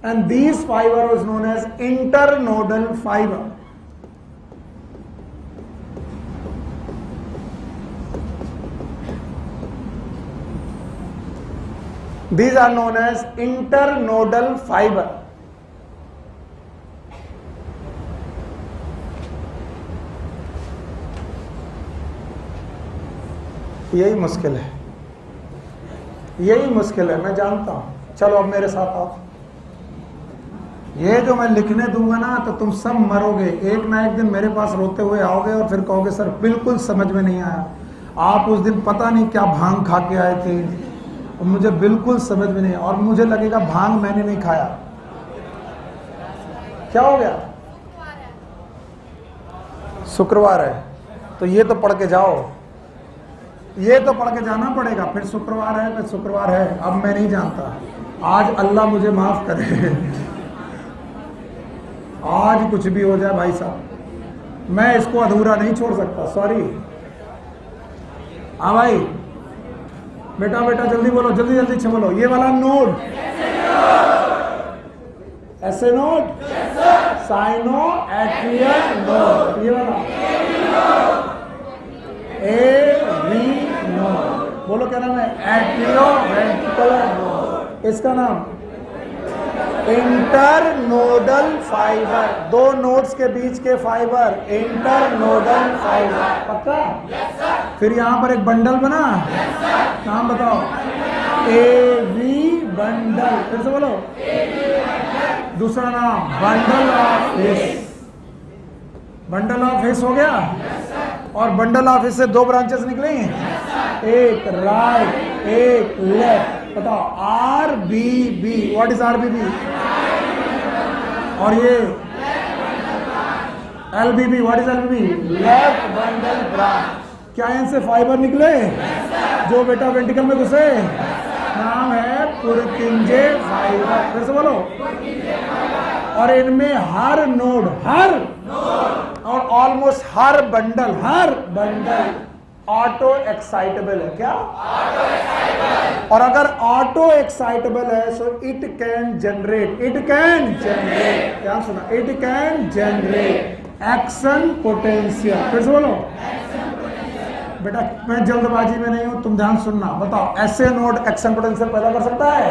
and these fiber is known as internodal fiber. These are known as internodal fiber. यही मुश्किल है, यही मुश्किल है, मैं जानता हूं। चलो अब मेरे साथ आओ। ये जो मैं लिखने दूंगा ना तो तुम सब मरोगे, एक ना एक दिन मेरे पास रोते हुए आओगे और फिर कहोगे सर बिल्कुल समझ में नहीं आया, आप उस दिन पता नहीं क्या भांग खा के आए थे, और मुझे बिल्कुल समझ में नहीं आया, और मुझे लगेगा भांग मैंने नहीं खाया। क्या हो गया? शुक्रवार है तो ये तो पढ़ के जाओ, ये तो पढ़ के जाना पड़ेगा। फिर शुक्रवार है, फिर शुक्रवार है, अब मैं नहीं जानता। आज अल्लाह मुझे माफ करे, आज कुछ भी हो जाए भाई साहब, मैं इसको अधूरा नहीं छोड़ सकता, सॉरी। हाँ भाई, बेटा बेटा जल्दी बोलो, जल्दी जल्दी से बोलो। ये वाला नोड ऐसे नोड, साइनो एट्रियल नोड, ये वाला एवी नोड। बोलो क्या नाम है? Atrioventricular node. इसका नाम इंटरनोडल फाइबर। दो नोड्स के बीच के फाइबर इंटरनोडल फाइबर। पक्का? फिर यहां पर एक बंडल बना, नाम बताओ? AV bundle. फिर से बोलो, दूसरा नाम bundle of His. Bundle of His हो गया। और बंडल ऑफ हिस से दो ब्रांचेस निकली, एक राइट एक लेफ्ट। बताओ R B B. What is R B B? और ये L B B. What is L B B? Left bundle branch. क्या इनसे फाइबर निकले जो बेटा वेंट्रिकल में घुसे? नाम है पुरकिंजे फाइबर। फिर से बोलो। और इनमें हर नोड, हर और ऑलमोस्ट हर बंडल ऑटो एक्साइटेबल है। क्या? Auto excitable. और अगर ऑटो एक्साइटेबल है सो इट कैन जनरेट, ध्यान सुना, it can generate action potential. फिर से बोलो। बेटा मैं जल्दबाजी में नहीं हूं, तुम ध्यान सुनना। बताओ ऐसे नोड एक्शन पोटेंशियल पैदा कर सकता है?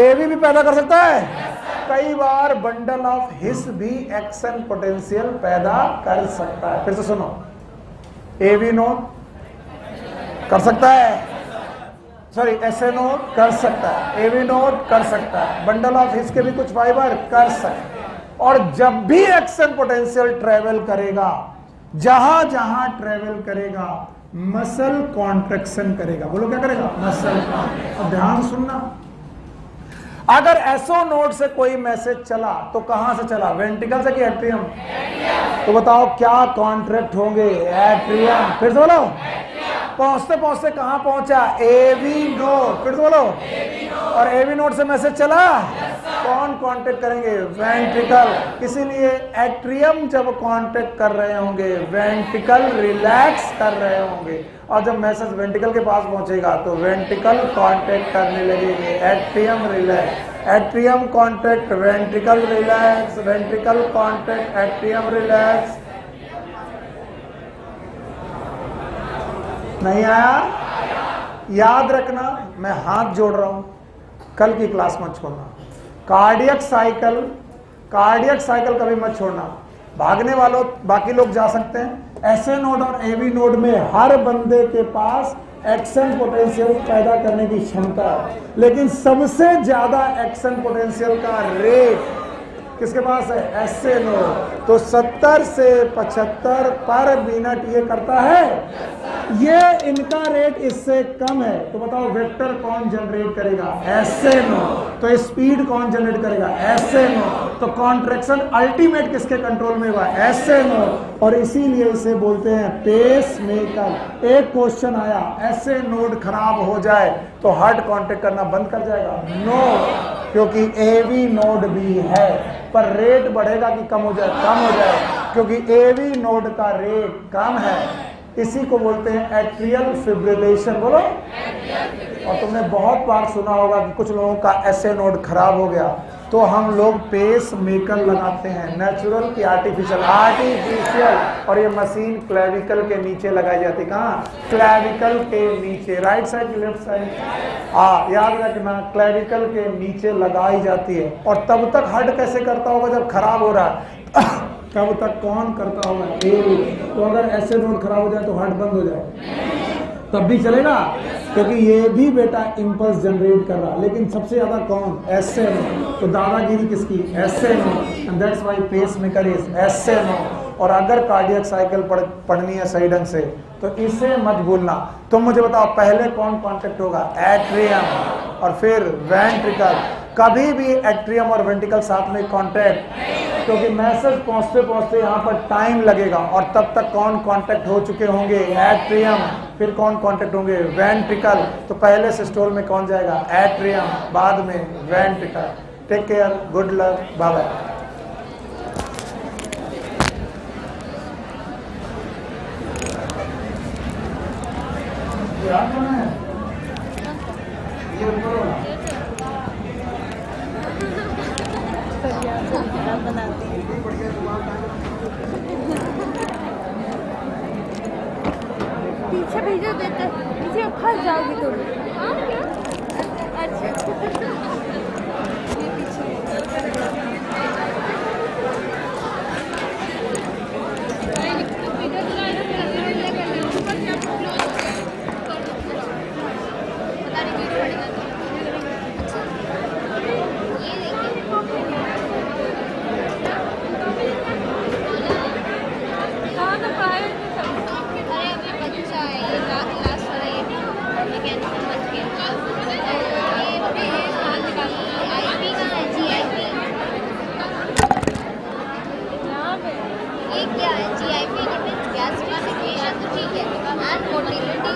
एवी भी पैदा कर सकता है। कई बार बंडल ऑफ हिस भी एक्शन पोटेंशियल पैदा कर सकता है। फिर से सुनो, एवी नोड कर सकता है। सॉरी एसए नोड कर सकता है, एवी नोड कर सकता है, बंडल ऑफ हिस के भी कुछ फाइबर कर सकता है। और जब भी एक्शन पोटेंशियल ट्रेवल करेगा, जहां जहां ट्रेवल करेगा, मसल कॉन्ट्रैक्शन करेगा। बोलो क्या करेगा? मसल। और ध्यान सुनना, अगर एसओ नोड से कोई मैसेज चला तो कहां से चला? वेंट्रिकल से कि एट्रियम? तो बताओ क्या कॉन्ट्रैक्ट होंगे? एट्रियम। फिर से बोलो, पहुंचते पहुंचते कहां पहुंचा? AV node. फिर से बोलो, और एवी नोड से मैसेज चला, कौन कांटेक्ट करेंगे? वेंट्रिकल। इसीलिए एट्रियम जब कांटेक्ट कर रहे होंगे, वेंट्रिकल रिलैक्स कर रहे होंगे, और जब मैसेज वेंट्रिकल के पास पहुंचेगा तो वेंट्रिकल कांटेक्ट करने लगेंगे, atrium relax, atrium contact, ventricle relax, ventricle contact, atrium relax. नहीं आया? याद रखना, मैं हाथ जोड़ रहा हूं, कल की क्लास मत छोड़ना। कार्डियक साइकिल कभी मत छोड़ना। भागने वालों बाकी लोग जा सकते हैं, एसए नोड और एवी नोड में हर बंदे के पास एक्शन पोटेंशियल पैदा करने की क्षमता है, लेकिन सबसे ज्यादा एक्शन पोटेंशियल का रेट किसके पास है? S A node. तो 70 से 75 पर मिनट ये करता है, ये इनका रेट इससे कम है। तो बताओ वेक्टर कौन जनरेट करेगा? S A node. तो स्पीड कौन जनरेट करेगा? S A node. तो कॉन्ट्रैक्शन अल्टीमेट किसके कंट्रोल में हुआ? S A node. और इसीलिए इसे बोलते हैं पेस मेकर। एक क्वेश्चन आया, एसए नोड खराब हो जाए तो हार्ट कांटेक्ट करना बंद कर जाएगा? नो, क्योंकि एवी नोड भी है, पर रेट बढ़ेगा कि कम हो जाए? कम हो जाए, क्योंकि एवी नोड का रेट कम है। इसी को बोलते हैं एट्रियल फिब्रिलेशन। बोलो। और तुमने बहुत बार सुना होगा कि कुछ लोगों का एसए नोड खराब हो गया तो हम लोग पेस मेकर लगाते हैं, नेचुरल की आर्टिफिशियल। और ये मशीन क्लेविकल के नीचे लगाई जाती है। कहाँ? क्लेविकल के नीचे, राइट साइड की लेफ्ट साइड? हाँ, याद रखना, क्लेविकल के नीचे लगाई जाती है। और तब तक हार्ट कैसे करता होगा जब खराब हो रहा है? तब तक कौन करता होगा? तो अगर एसए नोड खराब हो जाए तो हार्ट बंद हो जाए तब भी चलेगा, क्योंकि ये भी बेटा इंपल्स जनरेट कर रहा, लेकिन सबसे ज्यादा कौन? SA node. तो दादागिरी किसकी? SA node. And that's why pacemaker is SA node. और अगर कार्डियक साइकिल पढ़नी है सही ढंग से तो इसे मत भूलना। तुम मुझे बताओ पहले कौन कॉन्टेक्ट होगा? एट्रियम और फिर वेंट्रिकल। कभी भी एट्रियम और वेंट्रिकल साथ में कॉन्टैक्ट, क्योंकि मैसेज पहुंचते पहुंचते यहाँ पर टाइम लगेगा। और तब तक कौन कांटेक्ट हो चुके होंगे? एट्रियम। फिर कौन कांटेक्ट होंगे? वेंट्रिकल। तो पहले सिस्टोल में कौन जाएगा? एट्रियम, बाद में ventricle. Take care, good luck, bye bye.
पीछे भेजो देते, पीछे फंस जाओगी तुम। हाँ क्या? अच्छा ये पीछे क्या है? GIP गैस क्लासिफिकेशन तो ठीक है, एंड मोटिलिटी